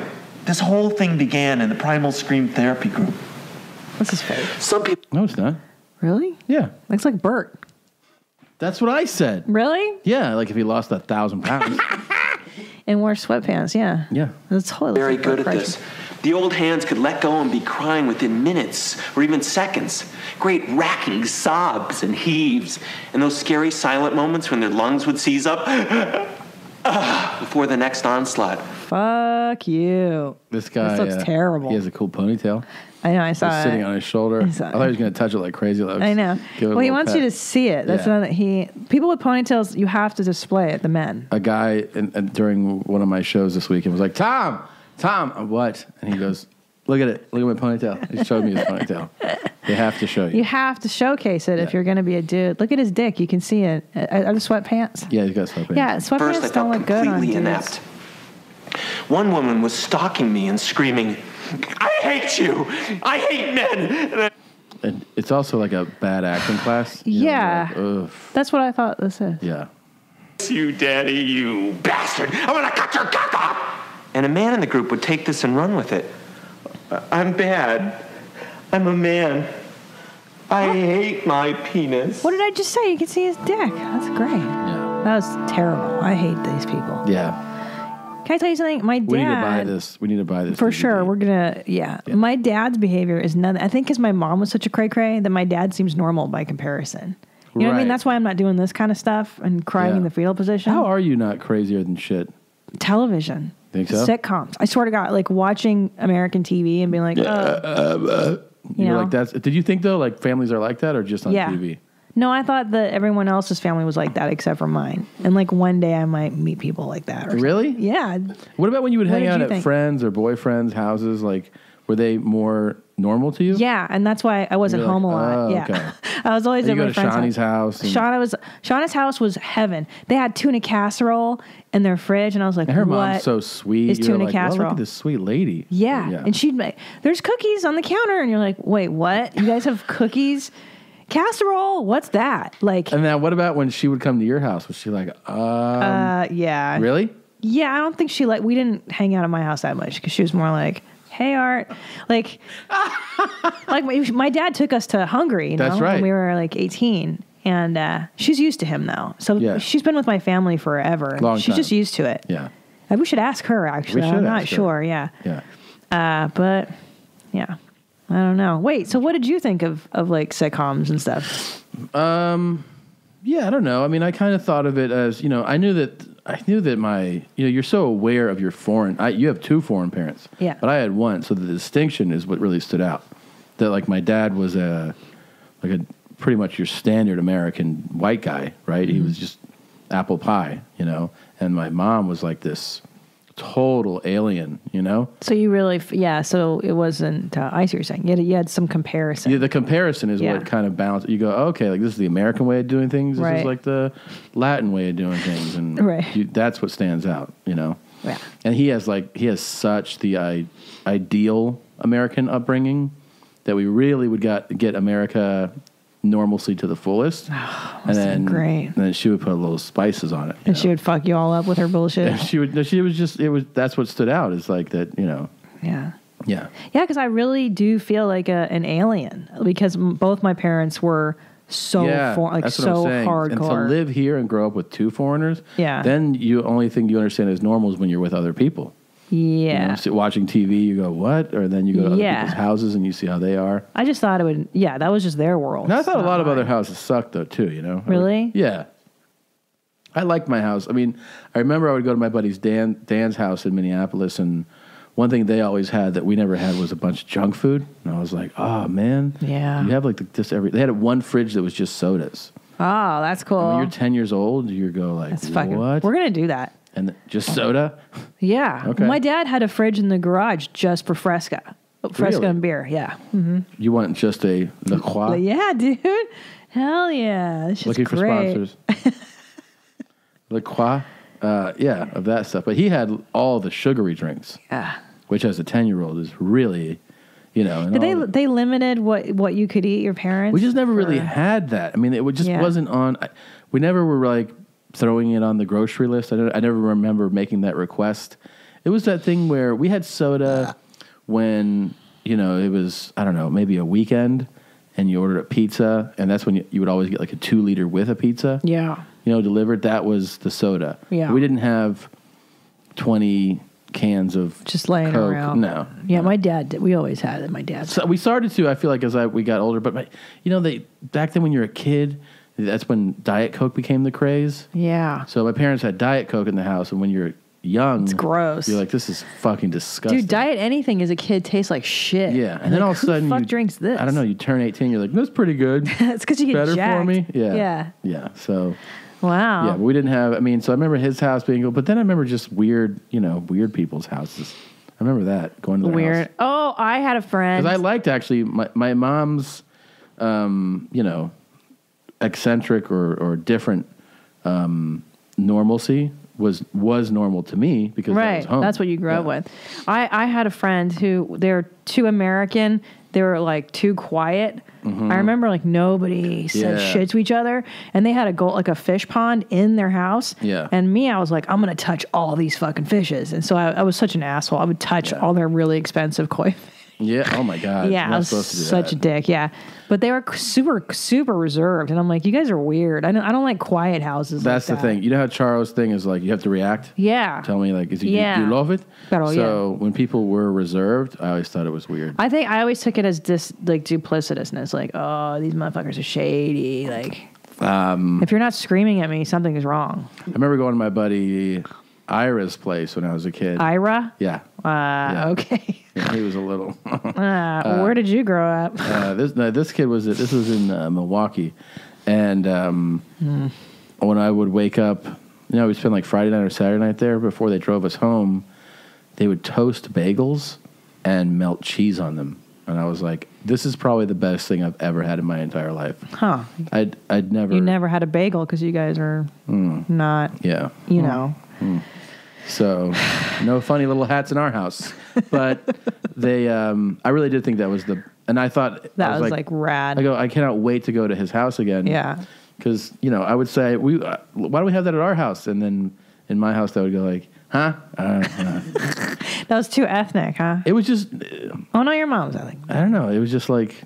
This whole thing began in the Primal Scream therapy group. What's his face? Some people. No, it's not. Really? Yeah. Looks like Bert. That's what I said. Really? Yeah, like if he lost 1,000 pounds. And wear sweatpants, yeah. Yeah. That's totally Very good at this. The old hands could let go and be crying within minutes or even seconds. Great racking sobs and heaves, and those scary silent moments when their lungs would seize up before the next onslaught. Fuck you. This guy. This looks terrible. He has a cool ponytail. I know, I saw He's it. sitting on his shoulder. I thought he was going to touch it like crazy. I know. Well, he wants you to see it. That's not people with ponytails. You have to display it. The men. A guy during one of my shows this weekend was like, Tom, what? And he goes, look at it. Look at my ponytail. He showed me his ponytail. They have to show you. You have to showcase it if you're going to be a dude. Look at his dick. You can see it. Are the sweatpants? Yeah, he's got sweatpants. Yeah, sweatpants First, I don't felt look good on completely dudes. inept. One woman was stalking me and screaming, "I hate you! I hate men!" And it's also like a bad acting class. Yeah. Ugh. That's what I thought this is. Yeah. You, Daddy, you bastard! I'm gonna cut your cock off! And a man in the group would take this and run with it. I'm bad. I'm a man. I hate my penis. What did I just say? You can see his dick. That's great. Yeah. That was terrible. I hate these people. Yeah. Can I tell you something? My dad. We need to buy this. We need to buy this. For DVD. sure. We're going to, yeah. My dad's behavior is nothing. I think because my mom was such a cray-cray that my dad seems normal by comparison. You know what I mean? Right. That's why I'm not doing this kind of stuff and crying in the fetal position. How are you not crazier than shit? Television. Think so? Sitcoms. I swear to God, like watching American TV and being like, You're know? like, that's. Did you think though, like families are like that, or just on Yeah. TV? No, I thought that everyone else's family was like that except for mine. And like one day I might meet people like that. Or Really? something. Yeah. What about when you would What hang did out you at think? friends or boyfriends' houses? Like, were they more normal to you? Yeah, and that's why I wasn't You're like, home a lot. oh, yeah, okay. I was always You at go my to friend's Shawnee's house and- Shauna's house was heaven. They had tuna casserole in their fridge, and I was like, And her "What mom's so sweet. is You're tuna like, oh, casserole?" look at this sweet lady. Yeah. and she'd make there's cookies on the counter, and you're like, "Wait, what? You guys have cookies?" Casserole? What's that? Like, And now, what about when she would come to your house? Was she like, yeah, really? Yeah, I don't think we didn't hang out at my house that much because she was more like, "Hey, Art," like my dad took us to Hungary. You know, That's right. when we were like 18, and she's used to him now. So Yeah. she's been with my family forever. Long She's time. just used to it. Yeah. We should ask her. Actually, We should I'm not ask her. sure. Yeah. Yeah. But yeah, I don't know. Wait, so what did you think of like sitcoms and stuff? Yeah, I don't know. I mean, I kind of thought of it as, I knew that my, you're so aware of your foreign. You have two foreign parents. Yeah. But I had one, so the distinction is what really stood out. That like my dad was a pretty much your standard American white guy, right? He was just apple pie, and my mom was like this total alien, So you really, So it wasn't. I see what you're saying. You had some comparison. Yeah, the comparison is Yeah. what kind of balance. You go, okay, like this is the American way of doing things. This Right. is like the Latin way of doing things, and Right. that's what stands out, Yeah. And he has such the ideal American upbringing that we really would get America normalcy to the fullest, and then great. And then she would put a little spices on it. And she would fuck you all up with her bullshit. And she would. No, she was just. It was. That's what stood out. Is like that. Yeah. Yeah. Yeah, because I really do feel like an alien because both my parents were so that's what I'm so saying. hardcore. And to live here and grow up with two foreigners, Yeah. then you only thing you understand is normal is when you're with other people. Yeah. So watching TV, you go, what? Or then you go to other Yeah. people's houses and you see how they are. I just thought it would. Yeah, that was just their world. And I thought a Not lot of mine. other houses sucked though too. Really? Yeah. I liked my house. I mean, I remember I would go to my buddy's Dan's house in Minneapolis, and one thing they always had that we never had was a bunch of junk food. And I was like, oh man, Yeah. you have like this every. They had one fridge that was just sodas. Oh, that's cool. And when you're 10 years old, you go like, That's fucking. what? We're gonna do that. And just soda? Yeah. Okay. My dad had a fridge in the garage just for Fresca. Fresca Really? and beer. Yeah. Mm-hmm. You want just a La Croix? Yeah, dude. Hell yeah. This is Looking for great. sponsors. La Croix? Yeah, of that stuff. But he had all the sugary drinks. Yeah. Which as a 10-year-old is really, and Did all they limited what you could eat? Your parents? we just never really Or- had that. I mean, it just Yeah. wasn't on. We never were like throwing it on the grocery list. I never remember making that request. It was that thing where we had soda when, you know, it was, I don't know, maybe a weekend and you ordered a pizza, and that's when you would always get like a 2-liter with a pizza. Yeah. You know, delivered. That was the soda. Yeah. We didn't have 20 cans of just laying Coke. around. No. Yeah, my dad did. We always had it. My dad. So we started to, I feel like, as we got older, but you know, back then when you're a kid, that's when Diet Coke became the craze. Yeah. So my parents had Diet Coke in the house, and when you're young, it's gross. You're like, this is fucking disgusting. Dude, diet anything as a kid tastes like shit. Yeah, and then all of a sudden, who the fuck you drinks this? I don't know. You turn 18, you're like, that's pretty good. It's because you get better jacked. for me. Yeah, Yeah. yeah. So wow. yeah, but we didn't have. I mean, so I remember his house being good, but then I remember just weird people's houses. I remember that going to their Weird. house. Oh, I had a friend. Because I liked actually my mom's, eccentric or different normalcy was normal to me because that was home. That's what you grew up with. I had a friend who they were too American. They were like too quiet. Mhm. I remember like nobody said Yeah. shit to each other, and they had a fish pond in their house. Yeah. And me, I was like, I'm gonna touch all these fucking fishes, and so I was such an asshole. I would touch all their really expensive koi. Yeah. Oh my god. Yeah, You're I not was supposed to do such that. a dick. Yeah, but they were super reserved, and I'm like, you guys are weird. I don't like quiet houses. That's like the thing. You know how Charo's thing is like you have to react. Yeah. Tell me like, do Yeah. you love it? Pero, So when people were reserved, I always thought it was weird. I think I always took it as duplicitousness. Like, oh, these motherfuckers are shady. Like, if you're not screaming at me, something is wrong. I remember going to my buddy Ira's place when I was a kid. Ira? Yeah. Okay. Yeah, he was a little. Where did you grow up? This kid was in Milwaukee, and when I would wake up, we'd spend like Friday night or Saturday night there before they drove us home. They would toast bagels and melt cheese on them, and I was like, "This is probably the best thing I've ever had in my entire life." Huh. I'd never. You never had a bagel because you guys are not, Yeah. you know. So, no funny little hats in our house, but they. I really did think that was and I thought That was like rad. I go, I cannot wait to go to his house again. Yeah. Because I would say why don't we have that at our house? And then in my house, they would go like, huh? That was too ethnic, huh? It was just. Oh no, your mom's. I think. I don't know. It was just like.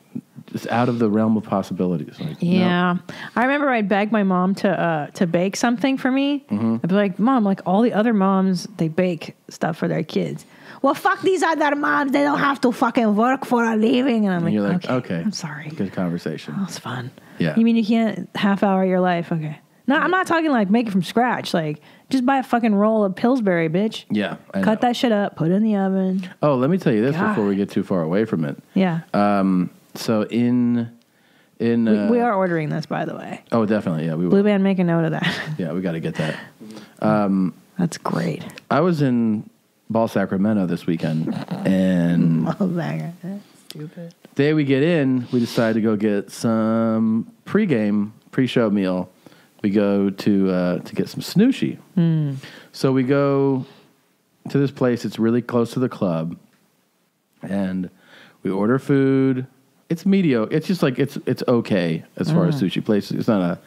Just out of the realm of possibilities. Like, Yeah, I remember I'd beg my mom to bake something for me. Mhm. I'd be like, Mom, like all the other moms, they bake stuff for their kids. Well, fuck these other moms. They don't have to fucking work for a living. And I'm And like, you're like, okay, okay, I'm sorry. Good conversation. That's fun. Yeah. You mean you can't half hour your life? Okay. No, I'm not talking like make it from scratch. Like just buy a fucking roll of Pillsbury, bitch. Yeah. I Cut know. that shit up. Put it in the oven. Oh, let me tell you this God. before we get too far away from it. Yeah. So in we are ordering this, by the way. Oh, definitely. Yeah, we will. Blue Band, make a note of that. Yeah, we got to get that. That's great. I was in Ball Sacramento this weekend, and Stupid. day we get in, we decide to go get some pre-show meal. We go to get some snooshi. So we go to this place. It's really close to the club, and we order food. It's mediocre. It's just like it's okay as far as sushi places. It's not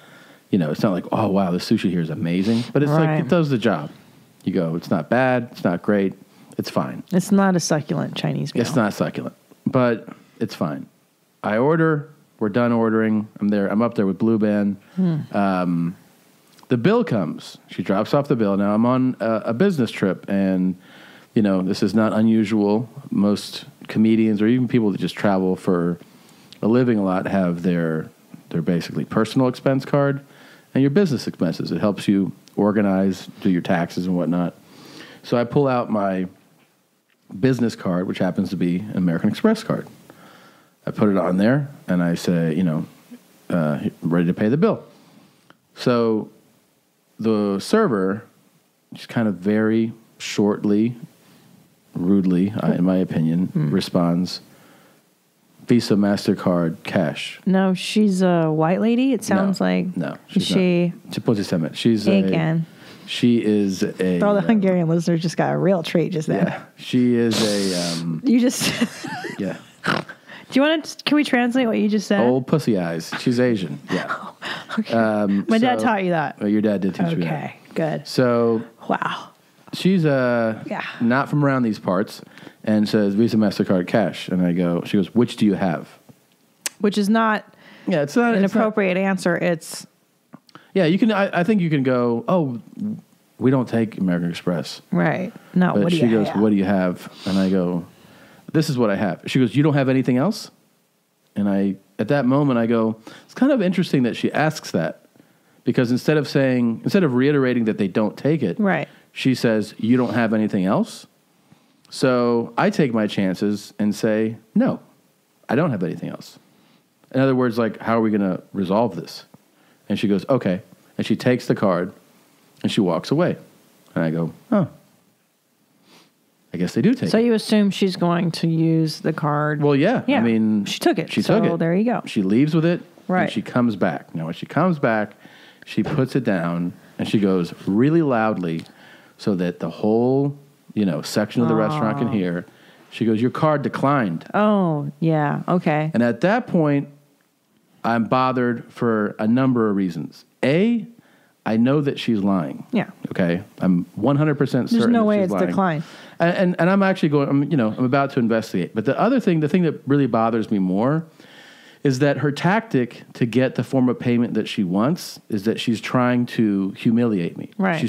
it's not like, oh wow, the sushi here is amazing, but it's like Right. it does the job. You go, it's not bad, it's not great, it's fine. It's not a succulent Chinese meal. It's not succulent, but it's fine. I order. We're done ordering. I'm there. I'm up there with Blue Band. The bill comes. She drops off the bill. Now I'm on a business trip, and this is not unusual. Most comedians or even people that just travel for a living a lot have their basically personal expense card and your business expenses. It helps you organize, do your taxes and whatnot. So I pull out my business card, which happens to be an American Express card. I put it on there, and I say, ready to pay the bill. So the server just kind of very shortly, rudely, in my opinion, responds, Visa, MasterCard, cash. No, she's a white lady. It sounds like. No, Is she? She's Again. She is a. For all the Hungarian listeners, just got a real treat just there. Yeah, she is a. You just. Yeah. Do you want to? Can we translate what you just said? Old pussy eyes. She's Asian. Yeah. Okay. My dad taught you that. Oh, your dad did teach me that. Okay, good. So. Wow. she's not from around these parts, and says Visa, MasterCard, cash. And I go, she goes, which do you have? Which is not it's not an appropriate answer. It's you can. I think you can go, oh, we don't take American Express. right. No, But what do she you goes, have? what do you have? And I go, this is what I have. She goes, you don't have anything else? And at that moment, I go, it's kind of interesting that she asks that, because instead of reiterating that they don't take it, right, she says, you don't have anything else? So I take my chances and say, no, I don't have anything else. In other words, like, how are we going to resolve this? And she goes, okay. And she takes the card and she walks away. And I go, oh, I guess they do take it. So you assume she's going to use the card. Well, yeah. I mean, she took it. She took it. There you go. She leaves with it. Right. And she comes back. Now, when she comes back, she puts it down and she goes really loudly so that the whole, section of the restaurant can hear. She goes, your card declined. Oh, yeah. Okay. And at that point, I'm bothered for a number of reasons. A, I know that she's lying. Yeah. Okay. I'm 100% certain There's no that way she's it's lying. declined. And I'm actually going, I'm about to investigate. But the thing that really bothers me more is that her tactic to get the form of payment that she wants is that she's trying to humiliate me. Right.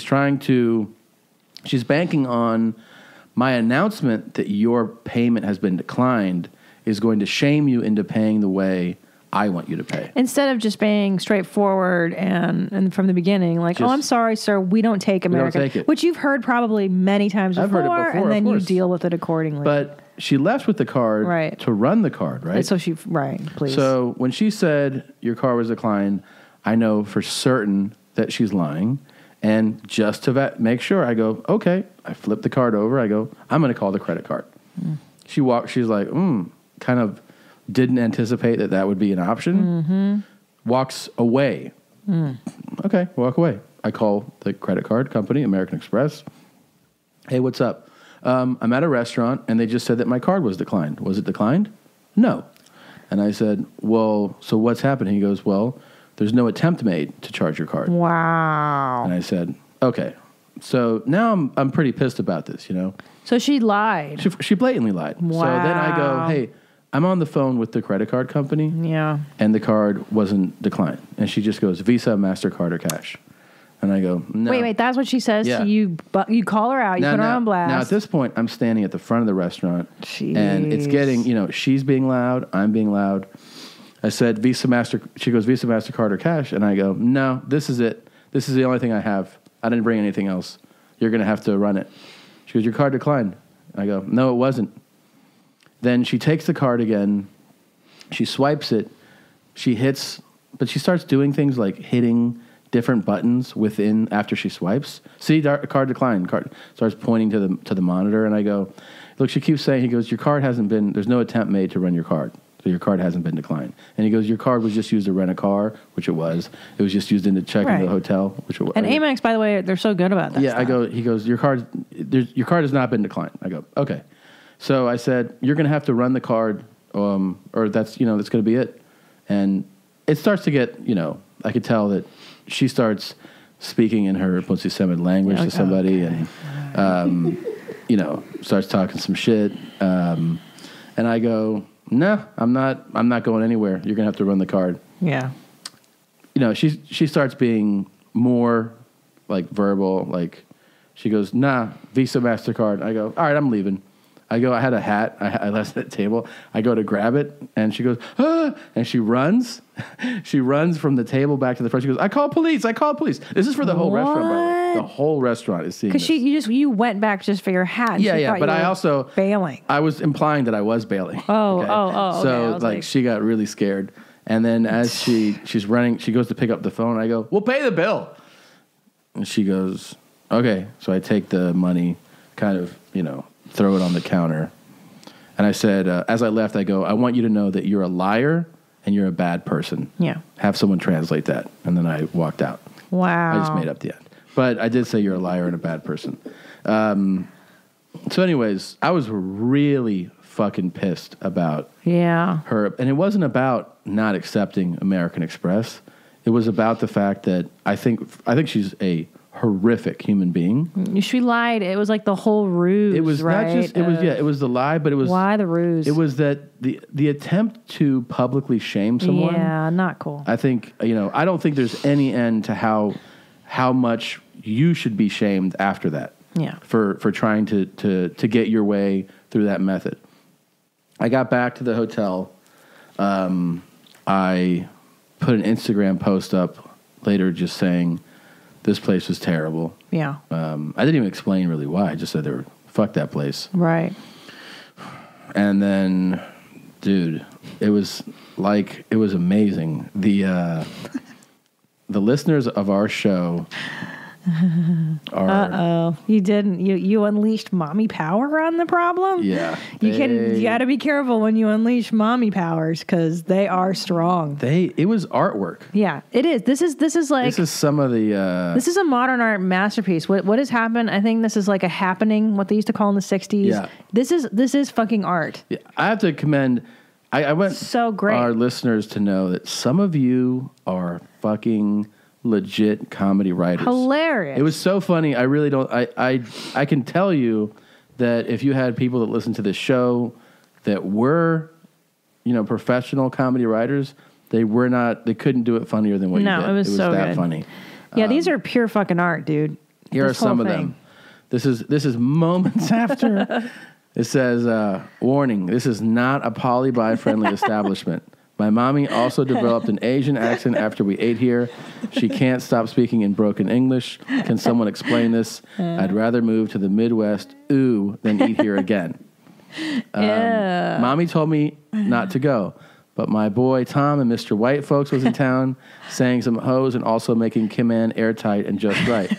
She's banking on my announcement that your payment has been declined is going to shame you into paying the way I want you to pay. Instead of just being straightforward and from the beginning, like, I'm sorry, sir, we don't take American, take it. which you've heard probably many times before, I've heard it before, and then of you course. deal with it accordingly. But she left with the card to run the card, right? And so please. So when she said your card was declined, I know for certain that she's lying. And just to make sure, I go, okay. I flip the card over. I go, I'm going to call the credit card. She's like, kind of didn't anticipate that would be an option. Walks away. Okay, walk away. I call the credit card company, American Express. Hey, what's up? I'm at a restaurant, and they just said that my card was declined. Was it declined? No. And I said, well, so what's happened? He goes, well, there's no attempt made to charge your card. Wow. And I said, okay. So now I'm pretty pissed about this, So she lied. She blatantly lied. Wow. So then I go, hey, I'm on the phone with the credit card company. Yeah. And the card wasn't declined. And she just goes, Visa, MasterCard, or cash. And I go, no. Wait, that's what she says to you. But you call her out. You put her on blast. Now, at this point, I'm standing at the front of the restaurant. And it's getting, she's being loud. I'm being loud. I said, she goes, Visa, MasterCard, or cash. And I go, no, this is it. This is the only thing I have. I didn't bring anything else. You're going to have to run it. She goes, your card declined. I go, no, it wasn't. Then she takes the card again. She swipes it. But she starts doing things like hitting different buttons after she swipes. See, card declined. Card starts pointing to the monitor. And I go, look, she keeps saying, he goes, your card there's no attempt made to run your card. So your card hasn't been declined. And he goes, your card was just used to rent a car, which it was. It was just used to check into the hotel, which it was. And Amex, by the way, they're so good about that. Yeah, stuff. He goes, your card has not been declined. I go, okay. So I said, you're going to have to run the card, or that's going to be it. And it starts to get, I could tell that she starts speaking in her Muslim language to somebody and, starts talking some shit. And I go, no, I'm not going anywhere. You're going to have to run the card. Yeah. She starts being more like verbal, like she goes, nah, Visa, MasterCard. I go, all right, I'm leaving. I had a hat. I left it at the table. I go to grab it, and she goes, ah! And she runs. She runs from the table back to the front. She goes, I call police. This is for the whole restaurant, by the way. The whole restaurant is seeing this. Because you went back just for your hat. And yeah. But I also bailing. I was implying that I was bailing. Oh. So okay. she got really scared, and then as she's running, she goes to pick up the phone. I go, we'll pay the bill, and she goes, okay. So I take the money, kind of, throw it on the counter. And I said, as I left, I go, I want you to know that you're a liar and you're a bad person. Yeah. Have someone translate that. And then I walked out. Wow. I just made up the end. But I did say you're a liar and a bad person. So anyways, I was really fucking pissed about her. And it wasn't about not accepting American Express. It was about the fact that I think she's a horrific human being. She lied. It was like the whole ruse. It was right? not just. It was it was the lie, but it was why the ruse. It was that the attempt to publicly shame someone. Yeah, not cool. I think I don't think there's any end to how much you should be shamed after that. Yeah. For trying to get your way through that method. I got back to the hotel. I put an Instagram post up later just saying this place was terrible. Yeah. I didn't even explain really why. I just said fuck that place. Right. And then, dude, it was amazing. The listeners of our show are you unleashed mommy power on the problem. Yeah, you got to be careful when you unleash mommy powers because they are strong. It was artwork. Yeah, it is. This is some of the this is a modern art masterpiece. What has happened? I think this is like a happening, what they used to call in the 60s. Yeah. This is fucking art. Yeah, I have to commend. I want so great our listeners to know that some of you are fucking legit comedy writers. Hilarious. It was so funny. I really don't. I can tell you that if you had people that listened to this show that were, professional comedy writers, they couldn't do it funnier than what you did. No, it was so that good. funny. Yeah, these are pure fucking art, dude. Here This are some whole of thing. them. This is moments after. It says, warning, this is not a poly-bi friendly establishment. My mommy also developed an Asian accent after we ate here. She can't stop speaking in broken English. Can someone explain this? I'd rather move to the Midwest, than eat here again. Mommy told me not to go, but my boy Tom and Mr. White folks was in town saying some hoes and also making Kim Ann airtight and just right.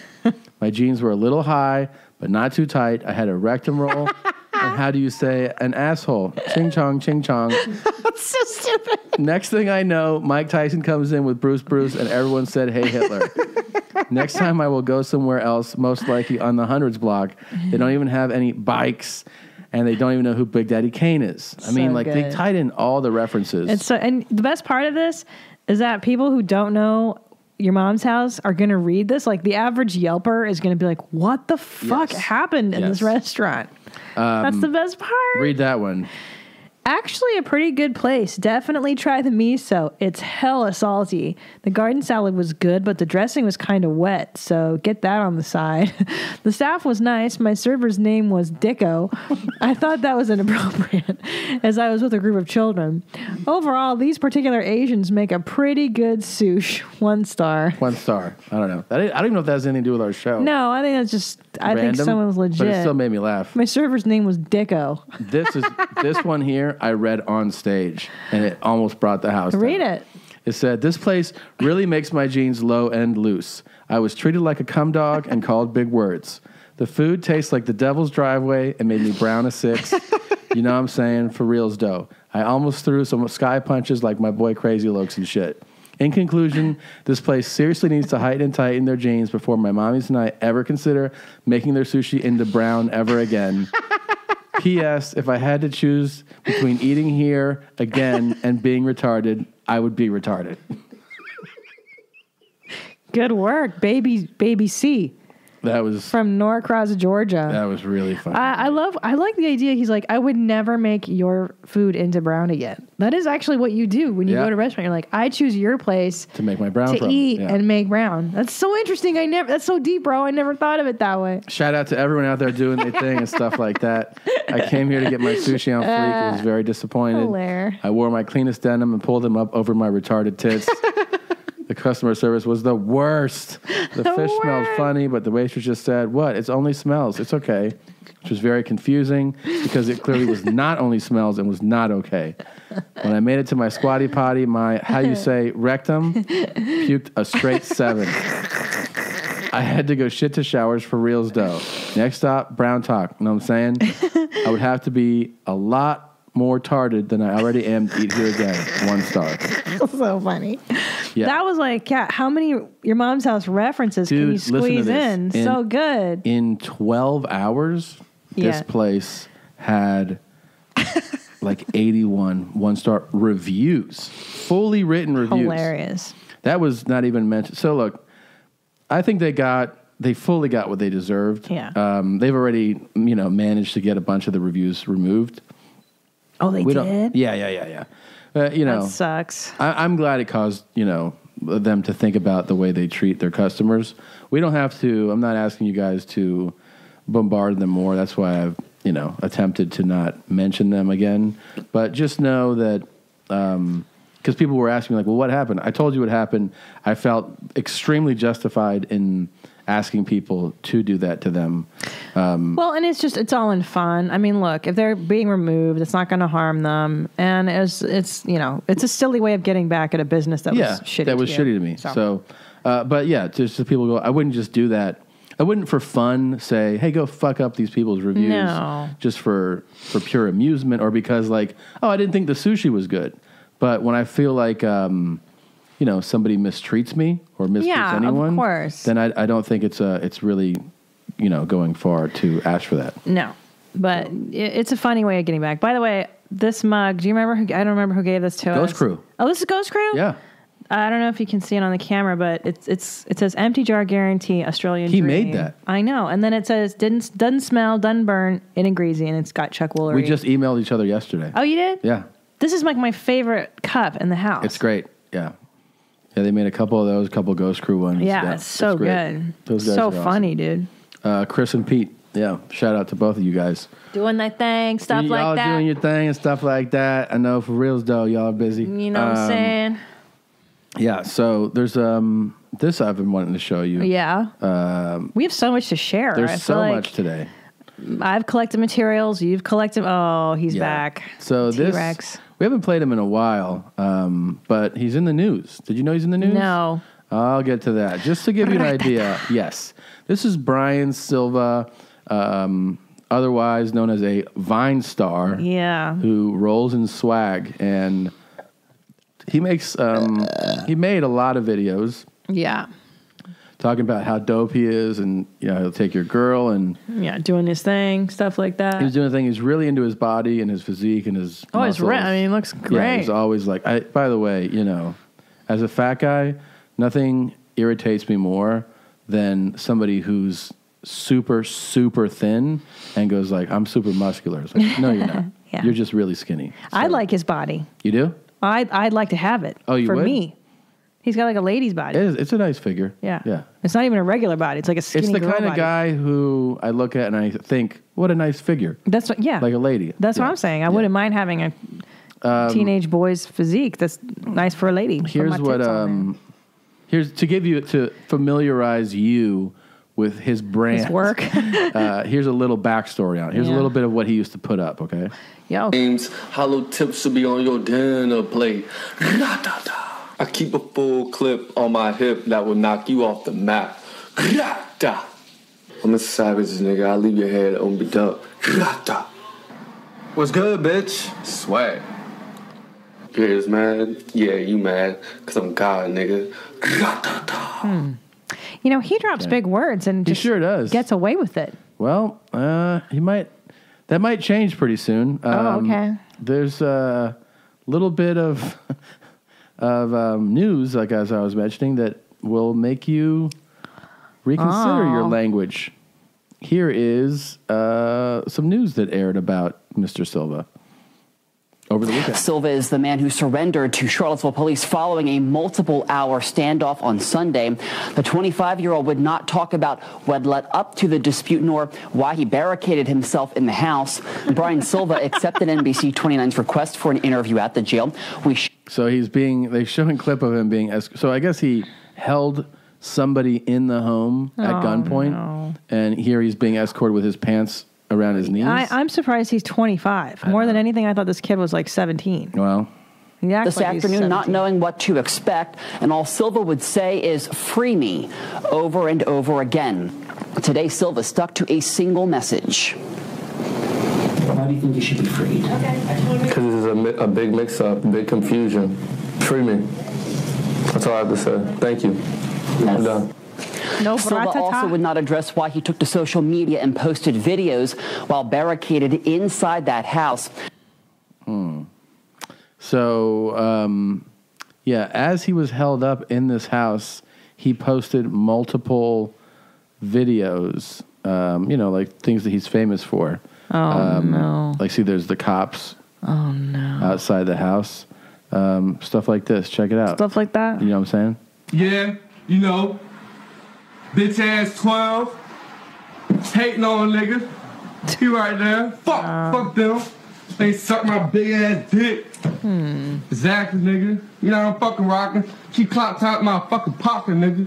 My jeans were a little high, but not too tight. I had a rectum roll. And how do you say an asshole? Ching chong, ching chong. That's so stupid. Next thing I know, Mike Tyson comes in with Bruce, and everyone said, "Hey, Hitler." Next time I will go somewhere else, most likely on the Hundreds block. They don't even have any bikes, and they don't even know who Big Daddy Kane is. I mean, they good. tied in all the references. And the best part of this is that people who don't know Your Mom's House are going to read this. Like the average Yelper is going to be like, what the fuck happened in this restaurant? That's the best part. Read that one. Actually, a pretty good place. Definitely try the miso. It's hella salty. The garden salad was good, but the dressing was kind of wet, so get that on the side. The staff was nice. My server's name was Dicko. I thought that was inappropriate, as I was with a group of children. Overall, these particular Asians make a pretty good sushi. 1 star. 1 star. I don't know. I don't even know if that has anything to do with our show. No, I think that's just, I think Random, someone's legit. But it still made me laugh. My server's name was Dicko. This one here I read on stage, and it almost brought the house down. Read it. It said, "This place really makes my jeans low and loose. I was treated like a cum dog and called big words. The food tastes like the devil's driveway and made me brown a 6. You know what I'm saying? For reals, though. I almost threw some sky punches like my boy Crazy Lokes and shit. In conclusion, this place seriously needs to heighten and tighten their jeans before my mommies and I ever consider making their sushi into brown ever again. P.S. If I had to choose between eating here again and being retarded, I would be retarded." Good work, baby C. That was from Norcross, Georgia. That was really fun. I like the idea. He's like, I would never make your food into brown again. That is actually what you do when you go to a restaurant. You're like, I choose your place to make my brown to eat and make brown. That's so interesting. That's so deep, bro. I never thought of it that way. Shout out to everyone out there doing their thing and stuff like that. I came here to get my sushi on fleek. I was very disappointed. Hilarious. I wore my cleanest denim and pulled them up over my retarded tits. The customer service was the worst. The fish smelled funny, but the waitress just said, "What? It's only smells. It's okay." Which was very confusing because it clearly was not only smells and was not okay. When I made it to my squatty potty, my, how you say, rectum, puked a straight 7. I had to go shit to showers for reals, though. Next stop, Brown Talk. You know what I'm saying? I would have to be a lot more tarded than I already am to eat here again. 1 star. So funny. Yeah. That was like, how many Your Mom's House references can you squeeze in? So good. In 12 hours, this place had like 81 1-star reviews, fully written reviews. Hilarious. That was not even mentioned. So look, I think they got they fully got what they deserved. Yeah. They've already, managed to get a bunch of the reviews removed. Oh, they We did? don't- Yeah. That sucks. I'm glad it caused, them to think about the way they treat their customers. We don't have to, I'm not asking you guys to bombard them more. That's why I've, attempted to not mention them again. But just know that, because people were asking me, like, well, what happened? I told you what happened. I felt extremely justified in asking people to do that to them. Well, and it's all in fun. I mean, look, if they're being removed, it's not going to harm them, and it's a silly way of getting back at a business that was shitty. That was to shitty you. to me. So, but yeah, just so people go, I wouldn't just do that. I wouldn't for fun say, hey, go fuck up these people's reviews No. just for pure amusement or because like, oh, I didn't think the sushi was good. But when I feel like, somebody mistreats me or mistreats anyone, of course. then I don't think it's really, going far to ask for that. No, but it's a funny way of getting back. By the way, this mug, do you remember I don't remember who gave this to us. Ghost Crew. Oh, this is Ghost Crew? Yeah. I don't know if you can see it on the camera, but it says empty jar guarantee Australian He Dream. made that. I know. And then it says doesn't smell, doesn't burn, it ain't greasy, and it's got Chuck Woolery. We just emailed each other yesterday. Oh, you did? Yeah. This is like my favorite cup in the house. It's great. Yeah. Yeah, they made a couple of those, a couple Ghost Crew ones. Yeah, it's so great. good. Those guys So are awesome. funny, dude. Chris and Pete. Yeah. Shout out to both of you guys. Doing that thing, stuff y'all like that. doing your thing and stuff like that. I know for reals though, y'all are busy. You know what I'm saying? Yeah. So there's this I've been wanting to show you. Yeah. We have so much to share. I There's feel so like much today. I've collected materials. You've collected. Oh, he's Yeah. back. So T-Rex. we haven't played him in a while, but he's in the news. Did you know he's in the news? No. I'll get to that. Just to give you an idea, yes. This is Brian Silva, otherwise known as a Vine star. Yeah. Who rolls in swag. And he makes, he made a lot of videos Yeah. talking about how dope he is and, he'll take your girl and Yeah. Doing his thing, stuff like that. he was doing a thing. He's really into his body and his physique and his Oh, he's muscles. right. I mean, he looks great. Yeah, he's always like, by the way, as a fat guy, nothing irritates me more than somebody who's super, super thin and goes like, I'm super muscular. It's like, no, you're not. Yeah. You're just really skinny. I like his body. You do? I'd like to have it. Oh, you for would? me. He's got like a lady's body. It's a nice figure. Yeah. Yeah. It's not even a regular body. It's like a skinny It's the girl kind of body. guy who I look at and I think, what a nice figure. That's what, yeah. Like a lady. That's Yeah. what I'm saying. I wouldn't mind having a teenage boy's physique. That's nice for a lady. Put Here's my what tits on here's to familiarize you with his brand. His work. Here's a little backstory on it. Here's a Yeah. little bit of what he used to put up, okay? Yo. Names, hollow tips should be on your dinner plate. I keep a full clip on my hip that will knock you off the map. I'm a savage nigga. I leave your head on beat up. What's good, bitch? Swag. You haters mad? Yeah, you mad. Cause I'm God, nigga. You know, he drops big words and just sure does. gets away with it. Well, that might change pretty soon. Okay. There's a little bit of news, like as I was mentioning, that will make you reconsider your language. Here is some news that aired about Mr. Silva over the weekend. Silva is the man who surrendered to Charlottesville police following a multiple-hour standoff on Sunday. The 25-year-old would not talk about what led up to the dispute nor why he barricaded himself in the house. Brian Silva accepted NBC 29's request for an interview at the jail. So they're showing a clip of him being, so I guess he held somebody in the home at gunpoint, and here he's being escorted with his pants around his knees. I'm surprised he's 25. More than anything, I thought this kid was like 17. Well, he acts this like he's afternoon, not 17. knowing what to expect, and all Silva would say is "free me" over and over again. Today, Silva stuck to a single message. Why do you think you should be freed? Because this is a big mix-up, big confusion. Free me. That's all I have to say. Thank you. I'm done. No Silva bra-ta-ta. also would not address why he took to social media and posted videos while barricaded inside that house. So, as he was held up in this house, he posted multiple videos, like things that he's famous for. Oh, no. Like, see, there's the cops Oh, no. outside the house. Stuff like this. Check it out. Stuff like that? You know what I'm saying? Yeah, bitch ass 12, hating on a nigga. He right there. Fuck them. They suck my big ass dick. Exactly, nigga. You know I'm fucking rocking. She clock top my fucking pocket, nigga.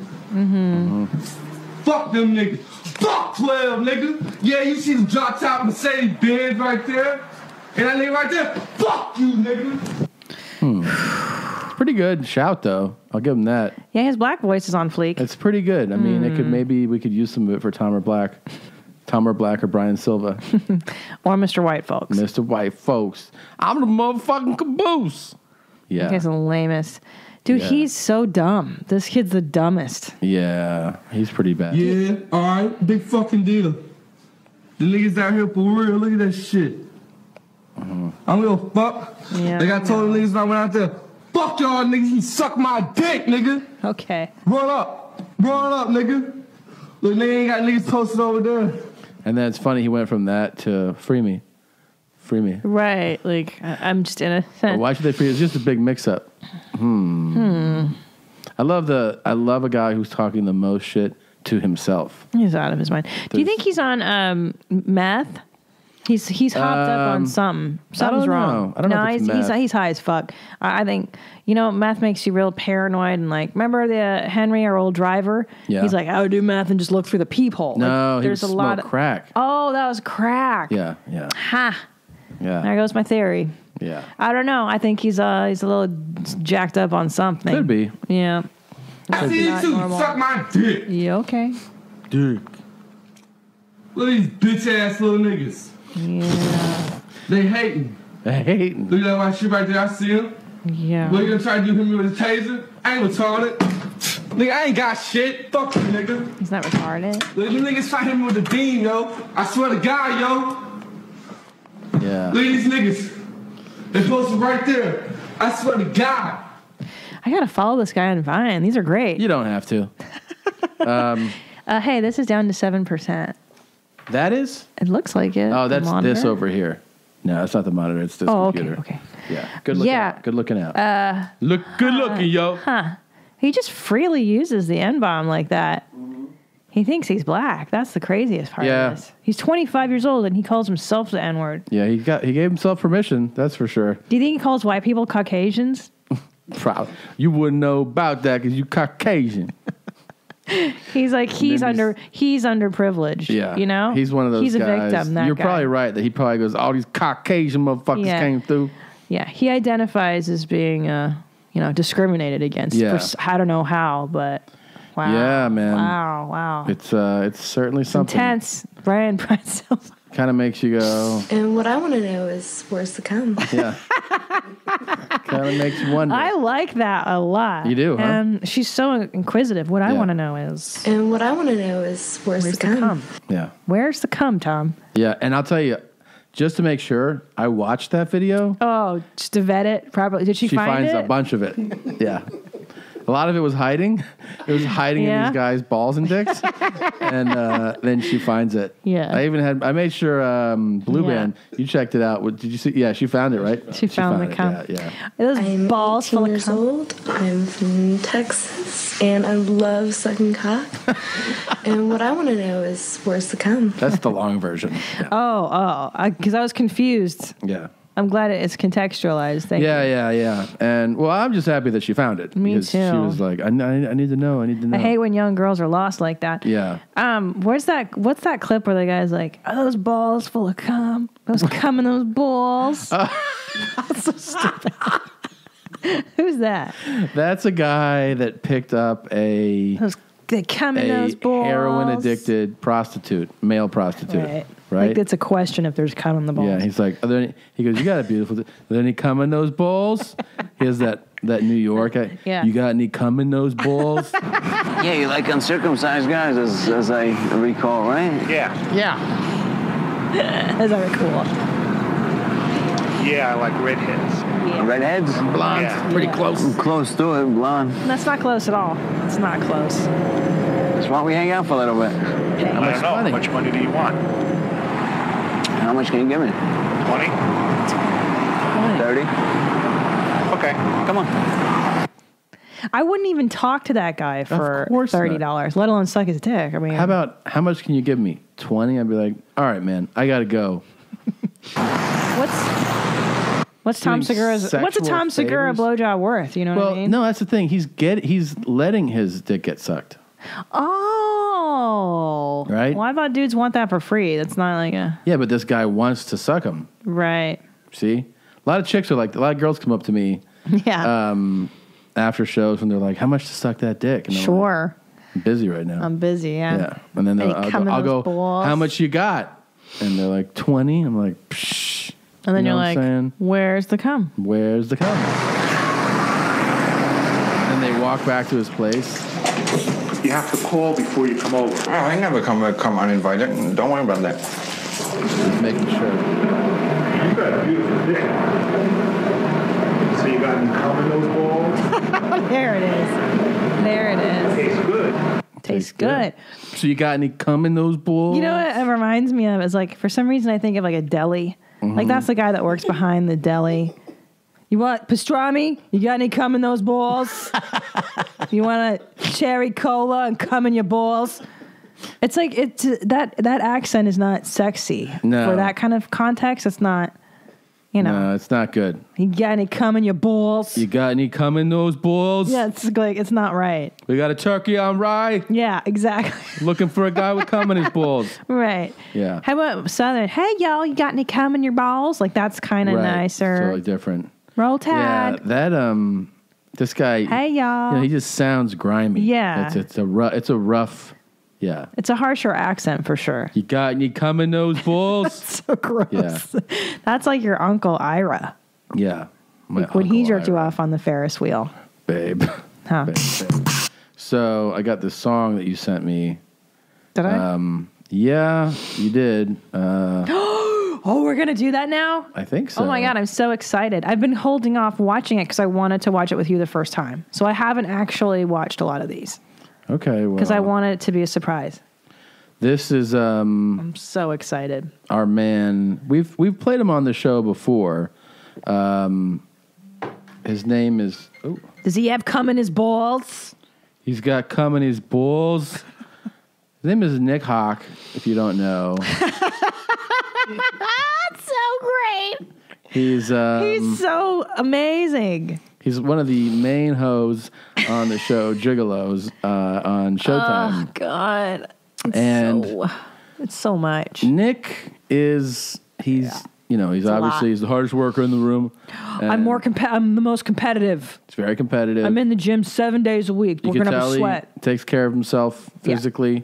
Fuck them niggas. Fuck 12, nigga. Yeah, you see the drop top Mercedes Benz right there? And that nigga right there? Fuck you, nigga. It's pretty good shout, though. I'll give him that. Yeah, his black voice is on fleek. It's pretty good. I mean, we could use some of it for Tom or Black or Brian Silva. Or Mr. White Folks. Mr. White Folks. I'm the motherfucking caboose. Yeah. He's the lamest. Dude, Yeah. he's so dumb. This kid's the dumbest. Yeah, he's pretty bad. Yeah, alright, big fucking deal. The niggas out here for real, look at that shit. I don't give a fuck. Yeah. Like I told the niggas when I went out there, fuck y'all niggas, you suck my dick, nigga. Okay. Run up, nigga. Look, nigga ain't got niggas posted over there. And then it's funny, he went from that to free me. Free me. Right. Like, I'm just innocent. But why should they free? It's just a big mix-up. I love a guy who's talking the most shit to himself. He's out of his mind. Do you think he's on meth? He's hopped up on something. Something's wrong. I don't know. No, If it's meth. he's high as fuck. I think meth makes you real paranoid and like. Remember the Henry, our old driver? Yeah. He's like, I would do meth and just look through the peephole. No, like, he there's a smoked lot of crack. Oh, that was crack. Yeah. Ha. Yeah. There goes my theory. Yeah. I don't know. I think he's a little jacked up on something. Could be. Yeah. I see you Not too, normal. suck my dick. Yeah, okay. Dick. Look at these bitch ass little niggas. Yeah. They hating. Look at that white shit right there, I see him. Yeah. What, you gonna try to do him with a taser? I ain't retarded. Nigga, I ain't got shit. Fuck you, nigga. He's not retarded. Look, you niggas try him with a beam, yo. I swear to God, yo. Yeah. Look at these niggas. They're posted right there. I swear to God. I gotta follow this guy on Vine. These are great. You don't have to. Hey, this is down to 7%. That is? It looks like it. Oh, The that's monitor. this over here. No, it's not the monitor. It's this Oh, computer. okay. Yeah. Good looking Yeah. out. Good looking out. Good looking, yo. Huh. He just freely uses the N-bomb like that. He thinks he's black. That's the craziest part Yeah. of this. He's 25 years old and he calls himself the N-word. Yeah, he gave himself permission. That's for sure. Do you think he calls white people Caucasians? Proud. You wouldn't know about that because you Caucasian. He's like he's underprivileged. Yeah. You know? He's one of those He's guys. a victim, that You're guy. probably right that he probably goes, all these Caucasian motherfuckers Yeah. came through. Yeah, he identifies as being discriminated against. Yeah. I don't know how, but wow. Yeah, man. Wow. It's certainly something. Intense. Brian Silva. Kind of makes you go, And what I want to know is where's the cum? yeah. Kind of makes you wonder. I like that a lot. You do, huh? And she's so inquisitive. What I Yeah. want to know is And what I want to know is where's the cum? Yeah. Where's the cum, Tom? Yeah, and I'll tell you, just to make sure, I watched that video. Oh, just to vet it properly. Did she find finds it? a bunch of it. Yeah. A lot of it was hiding. It was hiding in Yeah. these guys' balls and dicks. And then she finds it. Yeah. I made sure Blue Yeah. Band, you checked it out. Did you see? Yeah, she found it, right? She found the it. cum. Yeah. Those I'm balls 18 full of years cum. old. I'm from Texas, and I love sucking cock. And what I want to know is where's the cum? That's the long version. Yeah. Oh, because I was confused. Yeah. I'm glad it's contextualized. Thank you. Yeah. And well, I'm just happy that she found it. Me because too. She was like, I need to know. I need to know. I hate when young girls are lost like that. Yeah. What's that clip where the guy's like, are those balls full of cum? Those cum in those balls? That's so stupid. Who's that? That's a guy that picked up They cum in those balls. heroin addicted prostitute, male prostitute. Right. Like it's a question if there's cum in the balls. Yeah, he's like, he goes, you got a beautiful, are there any cum in those balls? He has that New York, Yeah. You got any cum in those balls? Yeah, you like uncircumcised guys, as I recall, right? Yeah. That's very cool. Yeah, I like redheads. Yeah. Redheads? Blonde. Yeah. Pretty close. I'm close to it, blonde. That's not close at all. It's not close. That's why we hang out for a little bit. pay. I don't know. How much money do you want? How much can you give me? 20? 30? Okay, come on. I wouldn't even talk to that guy for course not. $30, let alone suck his dick. I mean, How much can you give me? 20? I'd be like, all right, man, I gotta go. what's Tom Doing Segura's? What's a sexual Tom Segura favors? blowjob worth? You know what I mean? No, that's the thing. He's letting his dick get sucked. Oh, Right? Well, I thought dudes want that for free. That's not like a Yeah, but this guy wants to suck him. right. See, a lot of chicks are like, a lot of girls come up to me, Yeah, after shows and they're like, "How much to suck that dick?" And I'm like, sure. I'm busy right now. I'm busy. Yeah. Yeah, and then And you I'll come in go, those balls. "How much you got?" And they're like, 20. I'm like, psh. And then You you're know what like, I'm saying? "Where's the cum?" Where's the cum? And they walk back to his place. You have to call before you come over. Oh, I never come uninvited. Don't worry about that. Just making sure. You got a beautiful dick. So you got any cum in those balls? There it is. There it is. Tastes good. Tastes good. So you got any cum in those balls? You know what it reminds me of is like, for some reason I think of like a deli. Like that's the guy that works behind the deli. You want pastrami? You got any cum in those balls? You want a cherry cola and cum in your balls? It's like that accent is not sexy. No. For that kind of context, it's not, you know. No, it's not good. You got any cum in your balls? You got any cum in those balls? Yeah, it's like it's not right. We got a turkey on rye. Yeah, exactly. Looking for a guy with cum in his balls. Right. Yeah. How about Southern? Hey, y'all, you got any cum in your balls? Like that's kind of Right. nicer. Totally different. Roll Tide. Yeah, that this guy. Hey, y'all. He just sounds grimy. Yeah. It's a rough. Yeah. It's a harsher accent for sure. You got any cum in those balls? So gross. Yeah. That's like your Uncle Ira. Yeah. My Like when he Uncle jerked you off on the Ferris wheel. Babe. Huh. Babe. So I got this song that you sent me. Did I? Yeah, you did. Oh, we're going to do that now? I think so. Oh my God, I'm so excited. I've been holding off watching it because I wanted to watch it with you the first time. So I haven't actually watched a lot of these Okay, well. because I wanted it to be a surprise. This is I'm so excited. our man. We've played him on the show before. His name is. Oh, Does he have cum in his balls? he's got cum in his balls. His name is Nick Hawk. If you don't know, That's so great. he's He's so amazing. he's one of the main hoes on the show Gigolos on Showtime. Oh God. And It's so much. Nick is he's obviously he's the hardest worker in the room. I'm I'm the most competitive. It's very competitive. I'm in the gym 7 days a week. You We're can gonna tell have a sweat. he takes care of himself physically.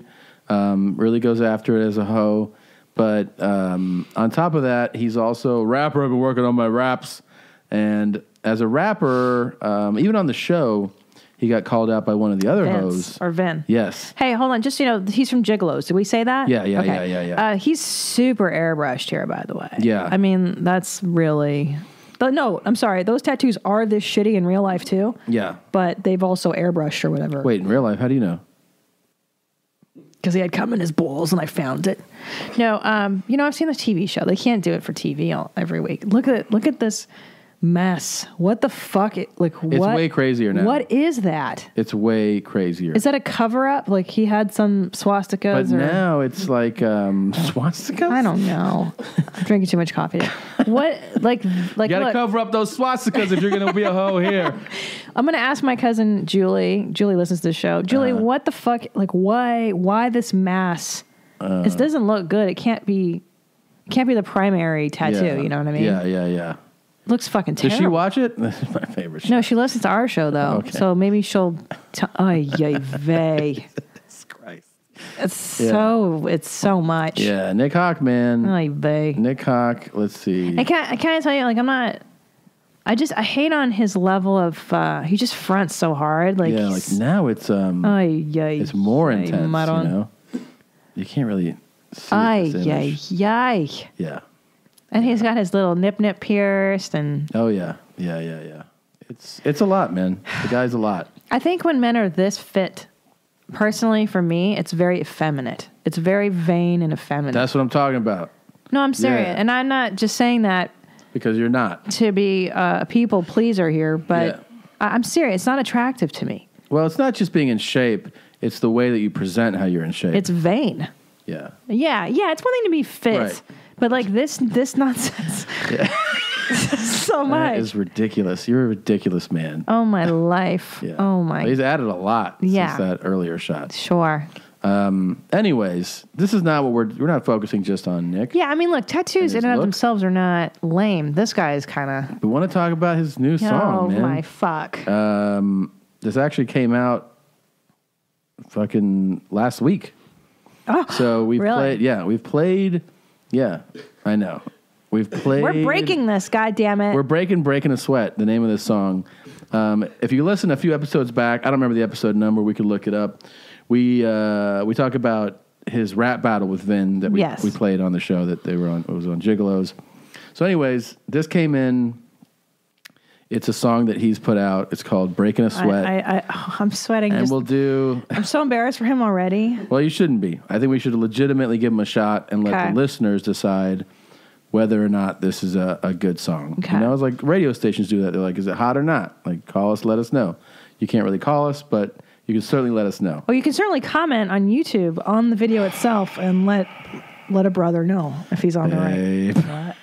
Really goes after it as a hoe. But on top of that, he's also a rapper. I've been working on my raps. And as a rapper, even on the show, he got called out by one of the other hoes. Or Vin. Yes. Hey, hold on. Just, he's from Gigolos. Did we say that? Yeah. Okay. He's super airbrushed here, by the way. Yeah. I mean, that's really... But no, I'm sorry. Those tattoos are this shitty in real life, too. Yeah. But they've also airbrushed or whatever. Wait, in real life, how do you know? Because he had cum in his balls and I found it. No, I've seen the TV show. They can't do it for TV every week. Look at this mess. What the fuck? It's way crazier now. What is that? It's way crazier. Is that a cover up? Like he had some swastikas? But now it's like swastikas? I don't know. I'm drinking too much coffee. What? Like you gotta look, cover up those swastikas if you're gonna be a hoe here. I'm gonna ask my cousin Julie. Julie listens to the show. Julie, what the fuck? Like why this mass? It doesn't look good. It can't be the primary tattoo. Yeah. You know what I mean? Yeah. Looks fucking terrible. Does she watch it? This is my favorite show. No, she listens to our show though. Okay. So maybe she'll. Ay vey. It's so much. Yeah, Nick Hawk, man. Ay vey. Nick Hawk. Let's see. I can't tell you. Like I'm not. I hate on his level of. He just fronts so hard. Like yeah, like now it's it's more intense. Maron. You know, you can't really see Ay this image. Yeah. And he's got his little nip pierced and. Oh yeah. It's a lot, man. The guy's a lot. I think when men are this fit, personally, for me, it's very effeminate. It's very vain and effeminate. That's what I'm talking about. No, I'm serious. Yeah. And I'm not just saying that Because you're not. to be a people pleaser here, but I'm serious. It's not attractive to me. Well, it's not just being in shape. It's the way that you present how you're in shape. It's vain. Yeah. Yeah, it's one thing to be fit, Right. but like this nonsense. Yeah. So That much. is ridiculous. You're a ridiculous man. Oh my life. Yeah. Oh my. He's added a lot Yeah. since that earlier shot. Sure. Anyways, this is not what we're not focusing just on Nick. Yeah, I mean, look, tattoos in his and of look. themselves are not lame. This guy is kind of. We want to talk about his new song, Oh man. my fuck. This actually came out fucking last week. Oh, so we really? played. Yeah, we've played. Yeah, I know. We've played. We're breaking this, God damn it. We're breaking a sweat. The name of this song. If you listen a few episodes back, I don't remember the episode number. We could look it up. We talk about his rap battle with Vin that we played on the show that they were on. It was on Gigolos. So, anyways, this came in. It's a song that he's put out. It's called "Breaking a Sweat," I'm sweating. and Just, we'll do. I'm so embarrassed for him already. Well, you shouldn't be. I think we should legitimately give him a shot and let Okay. the listeners decide whether or not this is a good song. Okay. You know, it's like radio stations do that. They're like, is it hot or not? Like, call us, let us know. You can't really call us, but you can certainly let us know. Well, you can certainly comment on YouTube on the video itself and let a brother know if he's on the right.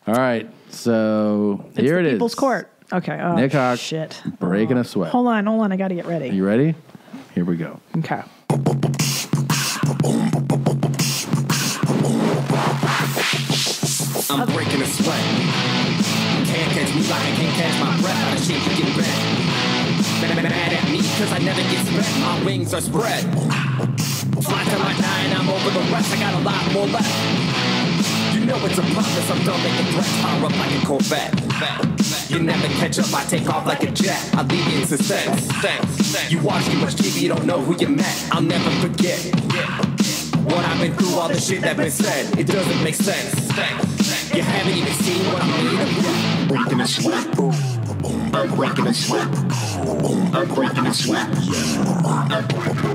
All right, so here it is. People's Court. Okay. Oh, Nick Hawk, shit. Breaking a Sweat. Hold on. I got to get ready. Are you ready? Here we go. Okay. I'm breaking a sweat. Can't catch me like I can't catch my breath. How the shit you get back. Mad at me cause I never get spent. My wings are spread. Fly till I die and I'm over the rest. I got a lot more left. You know it's a promise. I'm done making threats. Power up like a Corvette. You never catch up. I take off like a jet. I leave you in suspense. You watch too much TV. You don't know who you met. I'll never forget. What I've been through, all the shit that's been said, it doesn't make sense. You haven't even seen what I mean. I'm breaking a sweat. I'm breaking a sweat. I'm breaking a sweat. I'm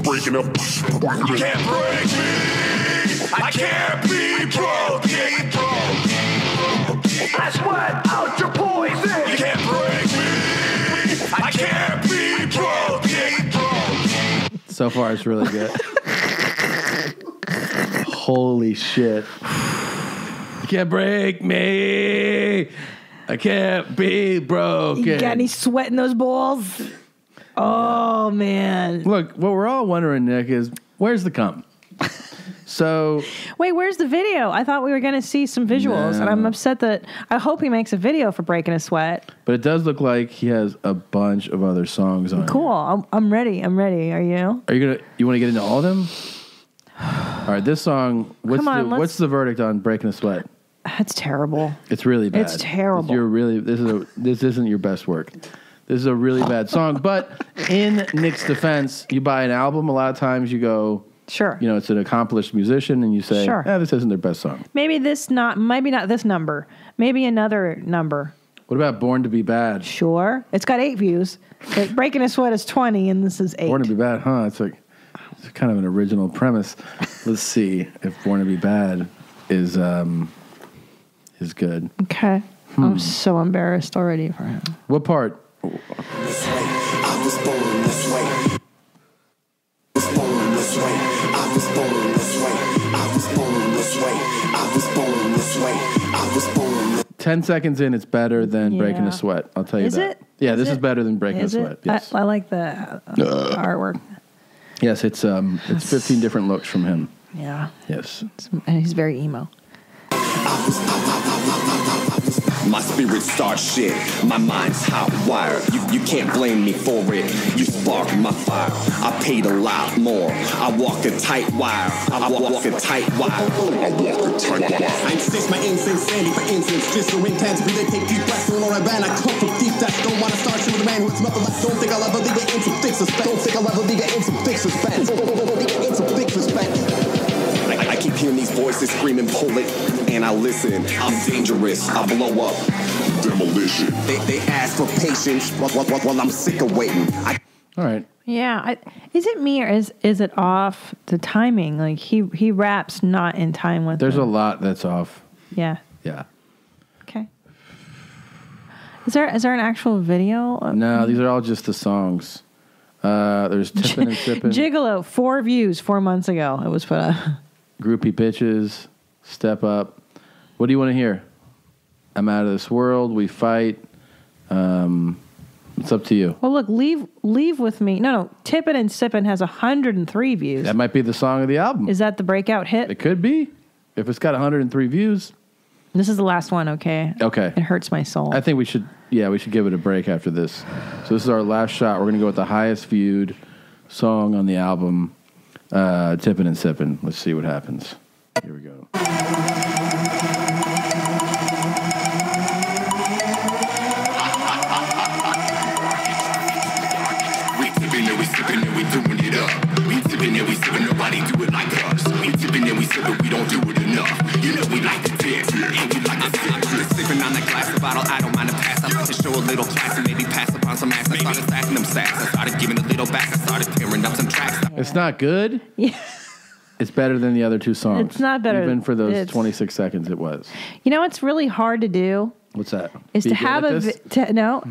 breaking up. You can't break me. I can't be broken. I sweat out your poison. You can't break me. I can't be broken. So far, it's really good. Holy shit. You can't break me. I can't be broken. You got any sweat in those balls? Oh, man. Look, what we're all wondering, Nick, is where's the cum? So, Wait, where's the video? I thought we were going to see some visuals, and I'm upset that I hope he makes a video for Breaking a Sweat. but it does look like he has a bunch of other songs on. Cool. I'm ready. Are you? You want to get into all of them? All right, this song. What's the verdict on Breaking a Sweat? That's terrible. It's really bad. It's terrible. This isn't your best work. This is a really bad song. But in Nick's defense, you buy an album. A lot of times you go, sure. You know, it's an accomplished musician, and you say, Sure. this isn't their best song. Maybe not this number. Maybe another number. What about Born to Be Bad? Sure. It's got 8 views. But Breaking a Sweat is 20, and this is 8. Born to Be Bad, huh? It's kind of an original premise. Let's see if Born to Be Bad is good. Okay. I'm so embarrassed already for him. What part? I was born this way. I was born this way. I was born this way. I was born this way. I was born this way. I was born. 10 seconds in, it's better than Breaking Yeah. a Sweat. I'll tell you Is that. it? Yeah, Is this is it? better than Breaking a Is it? Sweat. Yes. I like the artwork. Yes, it's 15 different looks from him. Yeah. Yes. And he's very emo. My spirit starts shit. My mind's hot wired. You can't blame me for it. You sparked my fire. I paid a lot more. I walk a tight wire. I walk a tight wire. I walk a tight wire. I insist my incense sandy for instance. Just so intense. We they take deep breaths from Laura Band. I come from deep depths. Don't wanna start shit with a man who's nothing like. Don't think I'll ever leave it into fix suspense. Don't think I'll ever leave it into fix suspense. Into fix suspense. I keep hearing these voices screaming, pull it, and I listen. I'm dangerous, I blow up. Demolition. They ask for patience while I'm sick of waiting. All right. Yeah, is it me or is it off the timing? Like he raps not in time with. There's them. a lot that's off. Yeah. Yeah. Okay. Is there an actual video? No, these are all just the songs. There's Tippin' and Sippin'. Gigolo, 4 views 4 months ago. It was put up. Groupie Bitches, Step Up. What do you want to hear? I'm Out of This World, We Fight. It's up to you. Well, look, leave with me. No, Tippin' and Sippin' has 103 views. That might be the song of the album. Is that the breakout hit? It could be. If it's got 103 views. This is the last one, okay? Okay. It hurts my soul. I think we should give it a break after this. So this is our last shot. We're going to go with the highest viewed song on the album, Tippin' and Sippin'. Let's see what happens. Here we go. We tipping and we sipping and we doing it up. We tipping and we sipping, nobody do it like us. We tipping and we sipping, we don't do it enough. You know we like to tip, and we like to sip. Sipping on that glass of bottle, I don't mind to pass up and show a little class and maybe pass upon some ass. I started stacking them sacks, I started giving a little back, I started tearing up some tracks. It's not good. Yeah. It's better than the other two songs. It's not better. Even for those It's- 26 seconds it was. You know what's really hard to do? What's that? Is Be to good have at a this?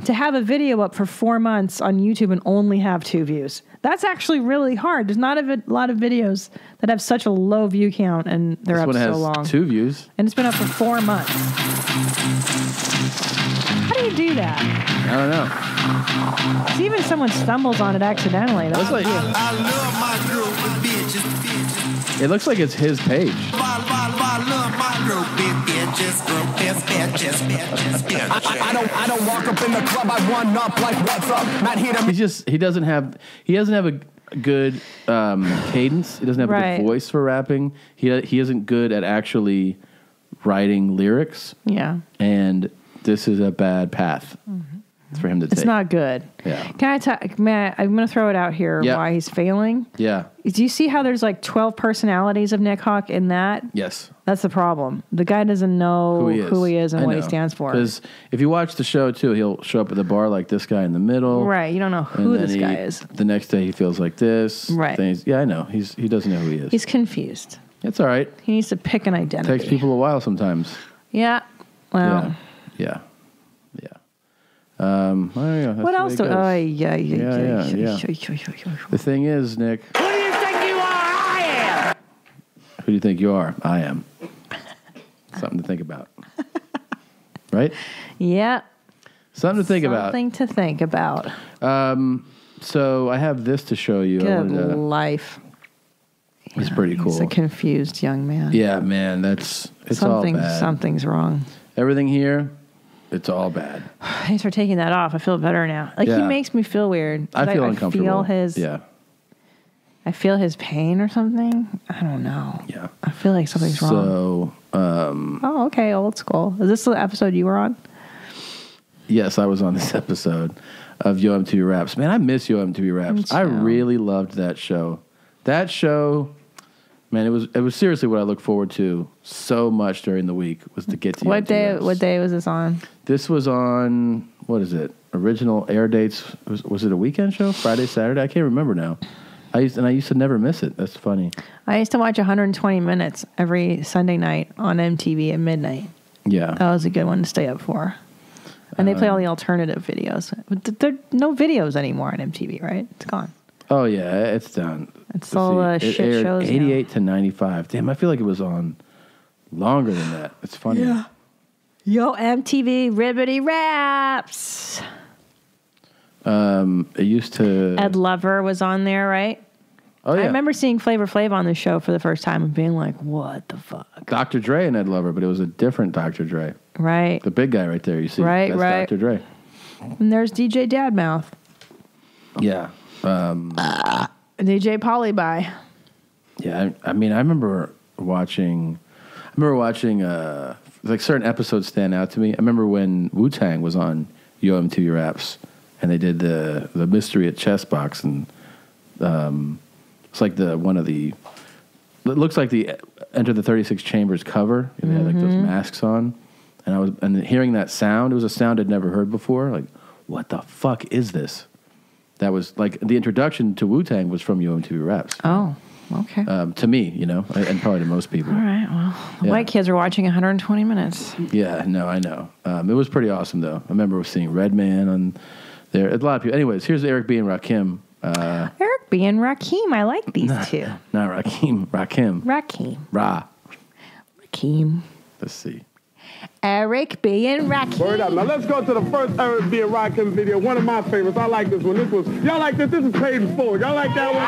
to have a video up for 4 months on YouTube and only have 2 views. That's actually really hard. There's not a lot of videos that have such a low view count and they're This up one so has long. 2 views. And it's been up for 4 months. How do you do that? I don't know. 'Cause even if someone stumbles on it accidentally, that's like- I love my girl with bitches. It looks like it's his page. I don't walk up in the club, I one up like what's up. Not here to He doesn't have a good cadence. He doesn't have a Right. good voice for rapping. He isn't good at actually writing lyrics. Yeah. And this is a bad path for him to take. It's not good. Yeah. Can I tell? I'm going to throw it out here Yeah. why he's failing. Yeah. Do you see how there's like 12 personalities of Nick Hawk in that? Yes. That's the problem. The guy doesn't know who he is and what he stands for. Because if you watch the show too, he'll show up at the bar like this guy in the middle. Right. You don't know who and then this guy is. The next day he feels like this. Right. Then yeah, I know. He doesn't know who he is. He's confused. It's all right. He needs to pick an identity. Takes people a while sometimes. Yeah. Well. Yeah. Oh yeah. That's What the else? way it Do, goes. yeah. The thing is, Nick. Who do you think you are? I am. Who do you think you are? I am. Something to think about. Right? Yeah. Something to think about. Something to think about. So I have this to show you. I Good wanted to- life. It's pretty cool. He's a confused young man. Yeah, man, it's all bad. Something's wrong. Everything here, it's all bad. Thanks for taking that off. I feel better now. Like he Yeah. makes me feel weird. I feel I uncomfortable. I feel his pain or something. I don't know. Yeah. I feel like something's wrong. So, Oh, okay. Old school. Is this the episode you were on? yes, I was on this episode of Yo MTV Raps. Man, I miss Yo MTV Raps. Me I too. really loved that show. That show, man, it was seriously what I look forward to so much during the week was to get to What MTV day? Raps. What day was this on? This was on, what is it? Original air dates. Was it a weekend show? Friday, Saturday? I can't remember now. I used to never miss it. That's funny. I used to watch 120 Minutes every Sunday night on MTV at midnight. Yeah. That was a good one to stay up for. And they play all the alternative videos. But there are no videos anymore on MTV, right? It's gone. Oh yeah, it's done. It's all It shit aired shows now. 88 to 95. Damn, I feel like it was on longer than that. It's funny. Yeah. Yo, MTV Ribbity Raps. It used to. Ed Lover was on there, right? Oh yeah. I remember seeing Flavor Flav on the show for the first time and being like, what the fuck? Dr. Dre and Ed Lover, but it was a different Dr. Dre. Right. The big guy right there. You see? Right, That's right. Dr. Dre. And there's DJ Dadmouth. Yeah. DJ Polyby. Yeah. I mean, I remember watching. Like certain episodes stand out to me. I remember when Wu-Tang was on Yo MTV Raps, and they did the Mystery at Chess Box, and it's like one of the it looks like the Enter the 36 Chambers cover. And they had like those masks on. And hearing that sound, it was a sound I'd never heard before. Like, what the fuck is this? That was like the introduction to Wu-Tang was from UMTV Raps. Oh, okay. To me, you know, and probably to most people. All right. Well, the white kids are watching 120 minutes. Yeah, no, I know. It was pretty awesome, though. I remember seeing Redman on there. A lot of people. Anyways, here's Eric B. and Rakim. Eric B. and Rakim. I like these two. Not Rakim. Rakim. Rakim. Let's see. Eric B. and Rakim. Word up. Now let's go to the first Eric B. and Rakim video. One of my favorites. I like this one. Y'all like this? This is paid in full. Y'all like that one?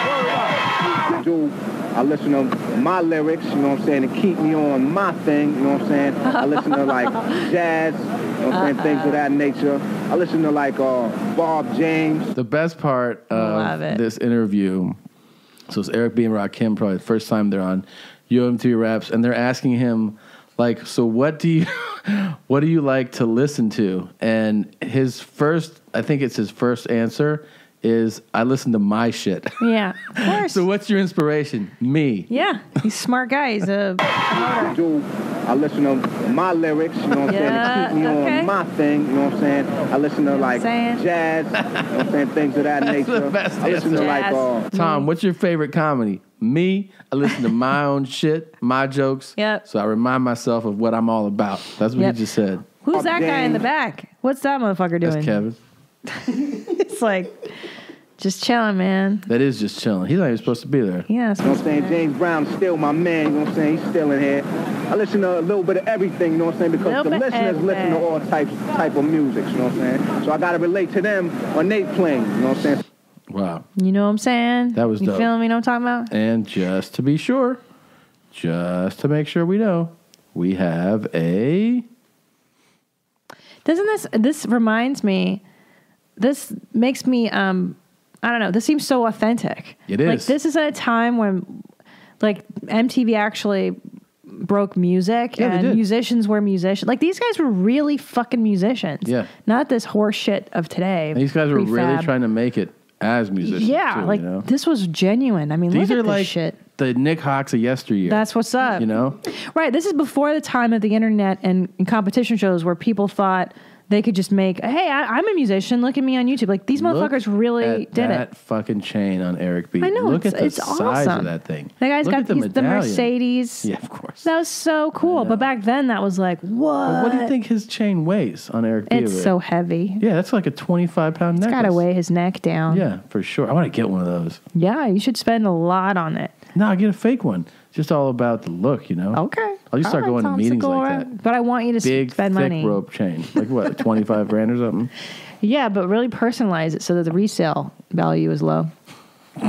Word up. I listen to my lyrics, you know what I'm saying, to keep me on my thing, you know what I'm saying. I listen to like jazz, you know what I'm saying, things of that nature. I listen to like Bob James. The best part of this interview, so it's Eric B. and Rakim, probably the first time they're on UMTV Raps, and they're asking him, like, so what do you like to listen to? And his first, I think it's his first answer is, I listen to my shit. Yeah, of course. So what's your inspiration? Me. Yeah, he's a smart guy. He's a promoter. I listen to my lyrics, you know what I'm saying, to keep me on my thing, you know what I'm saying. I listen to like jazz, you know what I'm saying, things of that nature. The best I listen to like Tom, what's your favorite comedy? Me. I listen to my own shit, my jokes. Yep. So I remind myself of what I'm all about. That's what he just said. Who's that guy in the back? What's that motherfucker doing? That's Kevin. It's like, just chilling, man. That is just chilling. He's not even supposed to be there. Yeah, you know what I'm saying? James Brown is still my man, you know what I'm saying? He's still in here. I listen to a little bit of everything, you know what I'm saying? Because the listeners listen to all type of music, you know what I'm saying? So I got to relate to them when they playing, you know what I'm saying? Wow. You know what I'm saying? That was you dope. feeling me? You know what I'm talking about? And just to be sure, just to make sure we know, we have a... Doesn't this reminds me, this makes me, I don't know, this seems so authentic. It is. Like, this is at a time when, like, MTV actually broke music, Yeah, they and did. musicians were musicians. Like, these guys were really fucking musicians. Yeah. Not this horse shit of today. And these guys were really prefab. trying to make it as musicians, Yeah, too, like, you know? this was genuine. I mean, These look are at this like shit. the Nick Hawks of yesteryear. That's what's up. You know? Right. This is before the time of the internet and competition shows where people thought they could just make, hey, I'm a musician. Look at me on YouTube. Like, these motherfuckers really did that it. fucking chain on Eric B. I know, Look at the it's size awesome. of that thing. That guy's Look got at the the medallion. Mercedes. Yeah, of course. That was so cool. But back then, that was like, what? But what do you think his chain weighs on Eric B? It's so heavy. Yeah, that's like a 25-pound It's necklace. got to weigh his neck down. Yeah, for sure. I want to get one of those. Yeah, you should spend a lot on it. No, I get a fake one. Just all about the look, you know? Okay. I'll just start All right, going to Tom meetings Segura. like that. But I want you to Big, spend thick money. rope chain. Like what, 25 grand or something? Yeah, but really personalize it so that the resale value is low. All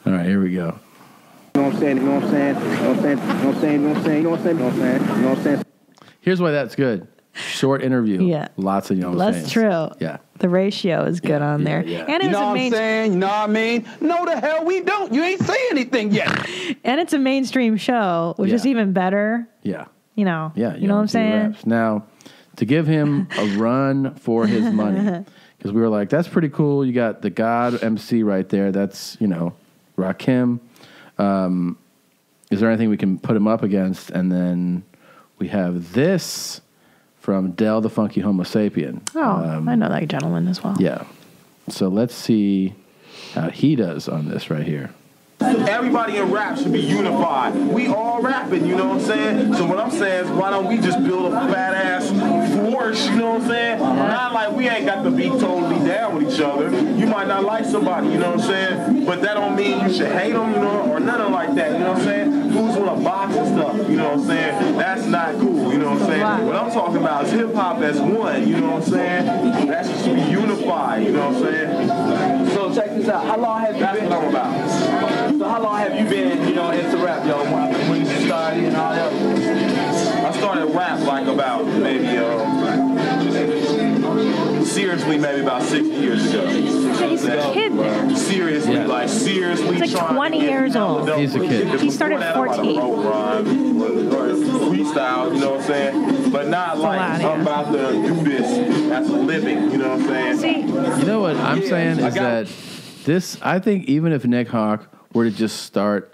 right, here we go. You know what I'm saying? You know what I'm saying? You know what I'm saying? You know what I'm saying? You know what I'm saying? You know what I'm saying? You know what I'm saying? You know what I'm saying? Here's why that's good. Short interview. Yeah. Lots of you know what I'm saying. That's true. Yeah. The ratio is good on there. yeah. And it You was know a what I'm main, saying? You know what I mean? No, the hell we don't. You ain't saying anything yet. and it's a mainstream show, which is even better. Yeah. You know. Yeah. You know what I'm see saying? raps. Now, to give him a run for his money, because we were like, that's pretty cool. You got the God MC right there. That's, you know, Rakim. Is there anything we can put him up against? And then we have this from Del the Funky Homo Sapien. Oh, I know that gentleman as well. Yeah. So let's see how he does on this right here. Everybody in rap should be unified. We all rapping, you know what I'm saying? So what I'm saying is, why don't we just build a fat ass force, you know what I'm saying? Not like we ain't got to be totally down with each other. You might not like somebody, you know what I'm saying? But that don't mean you should hate them, you know, or nothing like that, you know what I'm saying? Who's on a box and stuff, you know what I'm saying? That's not cool, you know what I'm saying? What I'm talking about is hip hop as one, you know what I'm saying? That should be unified, you know what I'm saying? So check this out. How long have you been? That's what I'm about. So how long have you been, you know, into rap, yo? When you started and all that? I started rap like about maybe, seriously, maybe about 6 years ago. He's a kid there. Seriously, like seriously. He's like 20 years old. He's a kid. He started at 14. Freestyle, you know what I'm saying? But not like I'm about to do this as a living, you know what I'm saying? You know what I'm saying is that this, I think even if Nick Hawk were to just start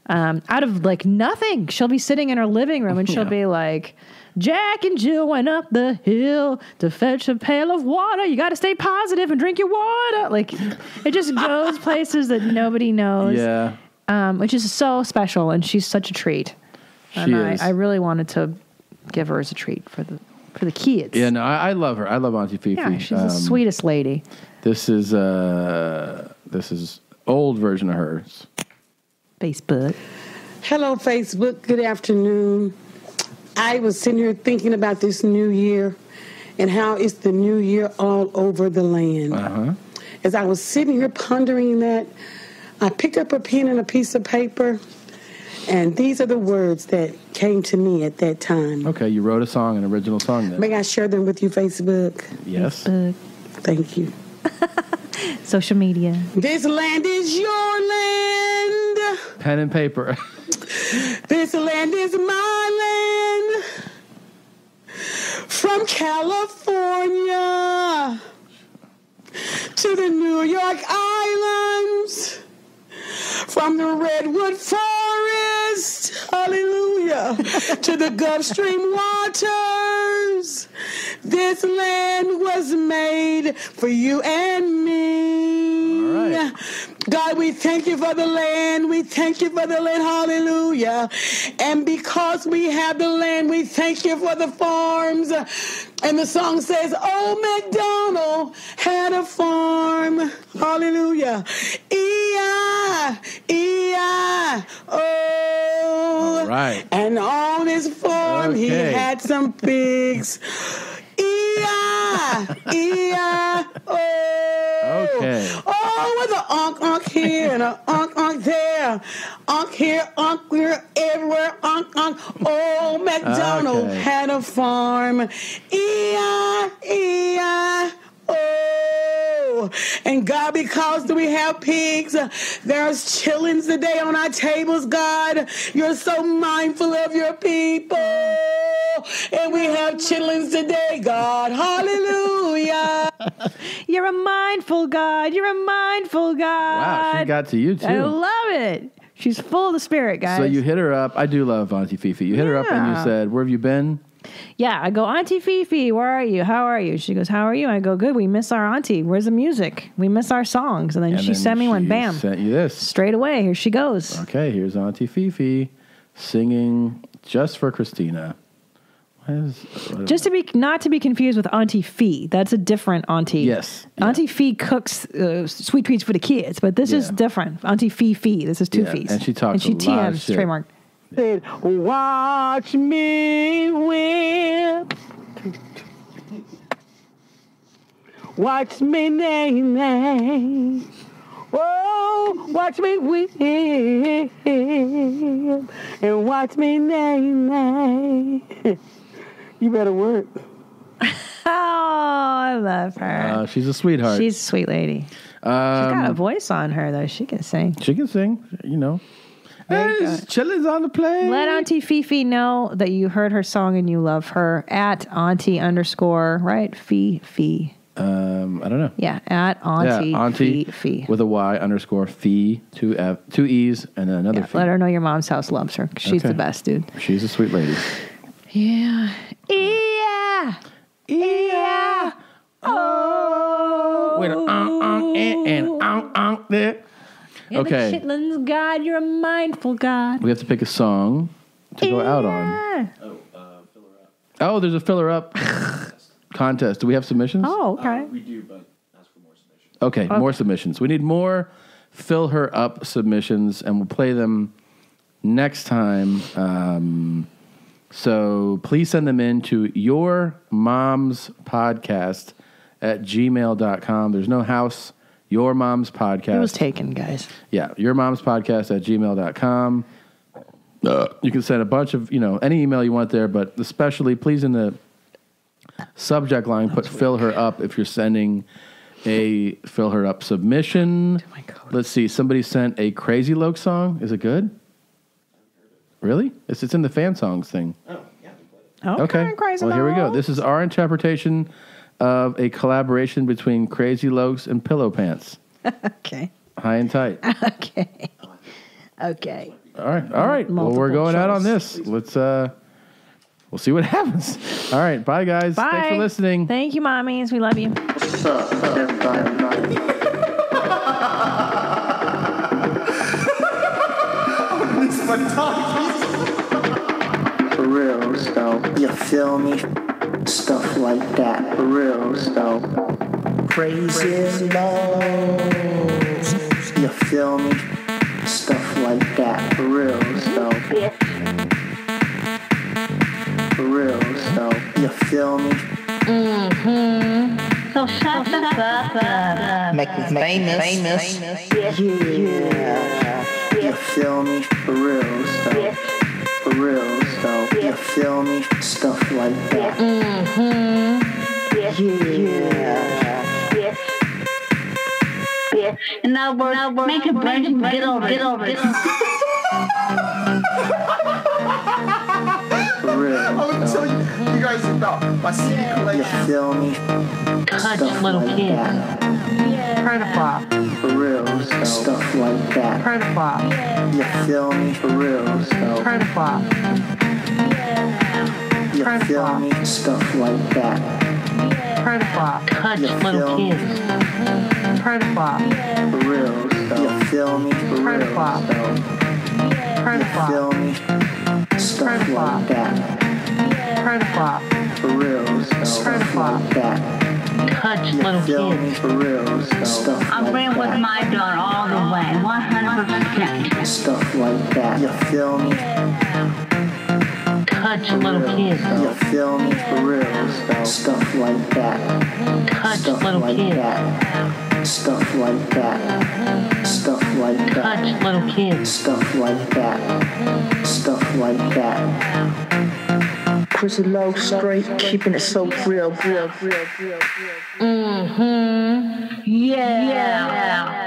Out of like nothing, she'll be sitting in her living room and she'll be like, Jack and Jill went up the hill to fetch a pail of water. You got to stay positive and drink your water. Like, it just goes places that nobody knows. Yeah. Which is so special, and she's such a treat. And I really wanted to give her as a treat for the kids. Yeah, no, I love her. I love Auntie Fifi. Yeah, she's the sweetest lady. This is old version of hers. Facebook. Hello, Facebook. Good afternoon. I was sitting here thinking about this new year and how it's the new year all over the land. Uh-huh. As I was sitting here pondering that, I picked up a pen and a piece of paper, and these are the words that came to me at that time. Okay, you wrote a song, an original song then. May I share them with you, Facebook? Yes. Facebook. Thank you. Social media. This land is your land. Pen and paper. This land is my land. From California to the New York Islands, from the Redwood Forest, hallelujah, to the Gulf Stream waters. This land was made for you and me. All right. God, we thank you for the land. We thank you for the land. Hallelujah. And because we have the land, we thank you for the farms. And the song says, Old MacDonald had a farm. Hallelujah. E-I-E-I-O. All right. And on his farm he had some pigs. E-I-E-I-O. Okay. Oh, with an onk here and an onk there. Onk here, onk everywhere, onk. Oh, MacDonald had a farm. E-I-E-I-O. And God, because we have pigs, there's chillings today on our tables, God. You're so mindful of your people. And we have chillings today, God. Hallelujah. You're a mindful God. You're a mindful God. Wow, she got to you too. I love it. She's full of the spirit, guys. So you hit her up. I do love Auntie Fifi. You hit her up and you said, where have you been? Yeah, I go, Auntie Fifi, where are you? How are you? She goes, how are you? I go, good. We miss our auntie. Where's the music? We miss our songs. And then she sent me one. Bam. Sent you this. Straight away. Here she goes. Okay, here's Auntie Fifi singing Just for Christina. Just to be not to be confused with Auntie Fee. That's a different auntie. Yes. Auntie Fee cooks sweet treats for the kids, but this is different. Auntie Fee. This is two fees. And she talks and she a lot of TMs, shit. trademark. Said, watch me whip. Watch me nay. Oh, watch me whip. And watch me nay. You better work. Oh, I love her. She's a sweetheart. She's a sweet lady. She's got a voice on her, though. She can sing. She can sing, you know. There's chilies on the plate. Let Auntie Fifi know that you heard her song and you love her at Auntie _ right? Fee. I don't know. Yeah, at Auntie Fee. With a Y _ Fee, two E's, and then another Fee. Let her know your mom's house loves her. 'Cause she's the best, dude. She's a sweet lady. Yeah. Oh. With an and there. In the chitlins, God, you're a mindful God. We have to pick a song to go out on. Oh, there's a fill her up contest. Do we have submissions? Oh, okay. We do, but ask for more submissions. Okay, more submissions. We need more fill her up submissions, and we'll play them next time. So please send them in to yourmomspodcast@gmail.com. There's no house. Your Mom's Podcast. It was taken, guys. Yeah, yourmomspodcast@gmail.com. You can send a bunch of, any email you want there, but especially please in the subject line put fill her up if you're sending a fill her up submission. Oh my God. Let's see. Somebody sent a Crazy Loke song. Is it good? Really? It's in the fan songs thing. Oh, yeah. Okay. Crazy well, here we go. Lokes. This is our interpretation of a collaboration between Crazy Lokes and Pillow Pants. Okay. High and tight. Okay. All right. Well, we're going out on this. Let's we'll see what happens. All right, bye guys. Bye. Thanks for listening. Thank you, mommies. We love you. What's up, everybody? For real, so you feel me? Stuff like that. For real, so crazy lows. You feel me? Stuff like that. For real, so for real, so you feel me? So shut the fuck up. Make me famous. Yeah. You feel me? For real, so for real, so you feel me? Stuff like that. Yeah. In other words, make a break and get over it. For real. I'm gonna tell you guys about my CD collection. You feel me? Touch little kid. Turn it off. For real, so stuff like that. Turn it off. You feel me? For real, so Turn it off. you feel me? Stuff like that. Turn it off. Touch little kids. Turn it off. For real, so you feel me? For Turn it real, off. so Turn you it off. feel me? Stuff like that. Turn it off. For real, so Turn it stuff off. like that. Touch You little feel me? kids. For real, so stuff I'm like bringing with that. my daughter all the way, 100%. Stuff like that. You feel me? Touch little kids. You feel me? For real, so stuff like that. Touch Stuff little like kids. that. Stuff like that. Stuff like that. Touch little kids. Stuff like that. Stuff like that. Pussy low straight, keeping it so real. Yeah.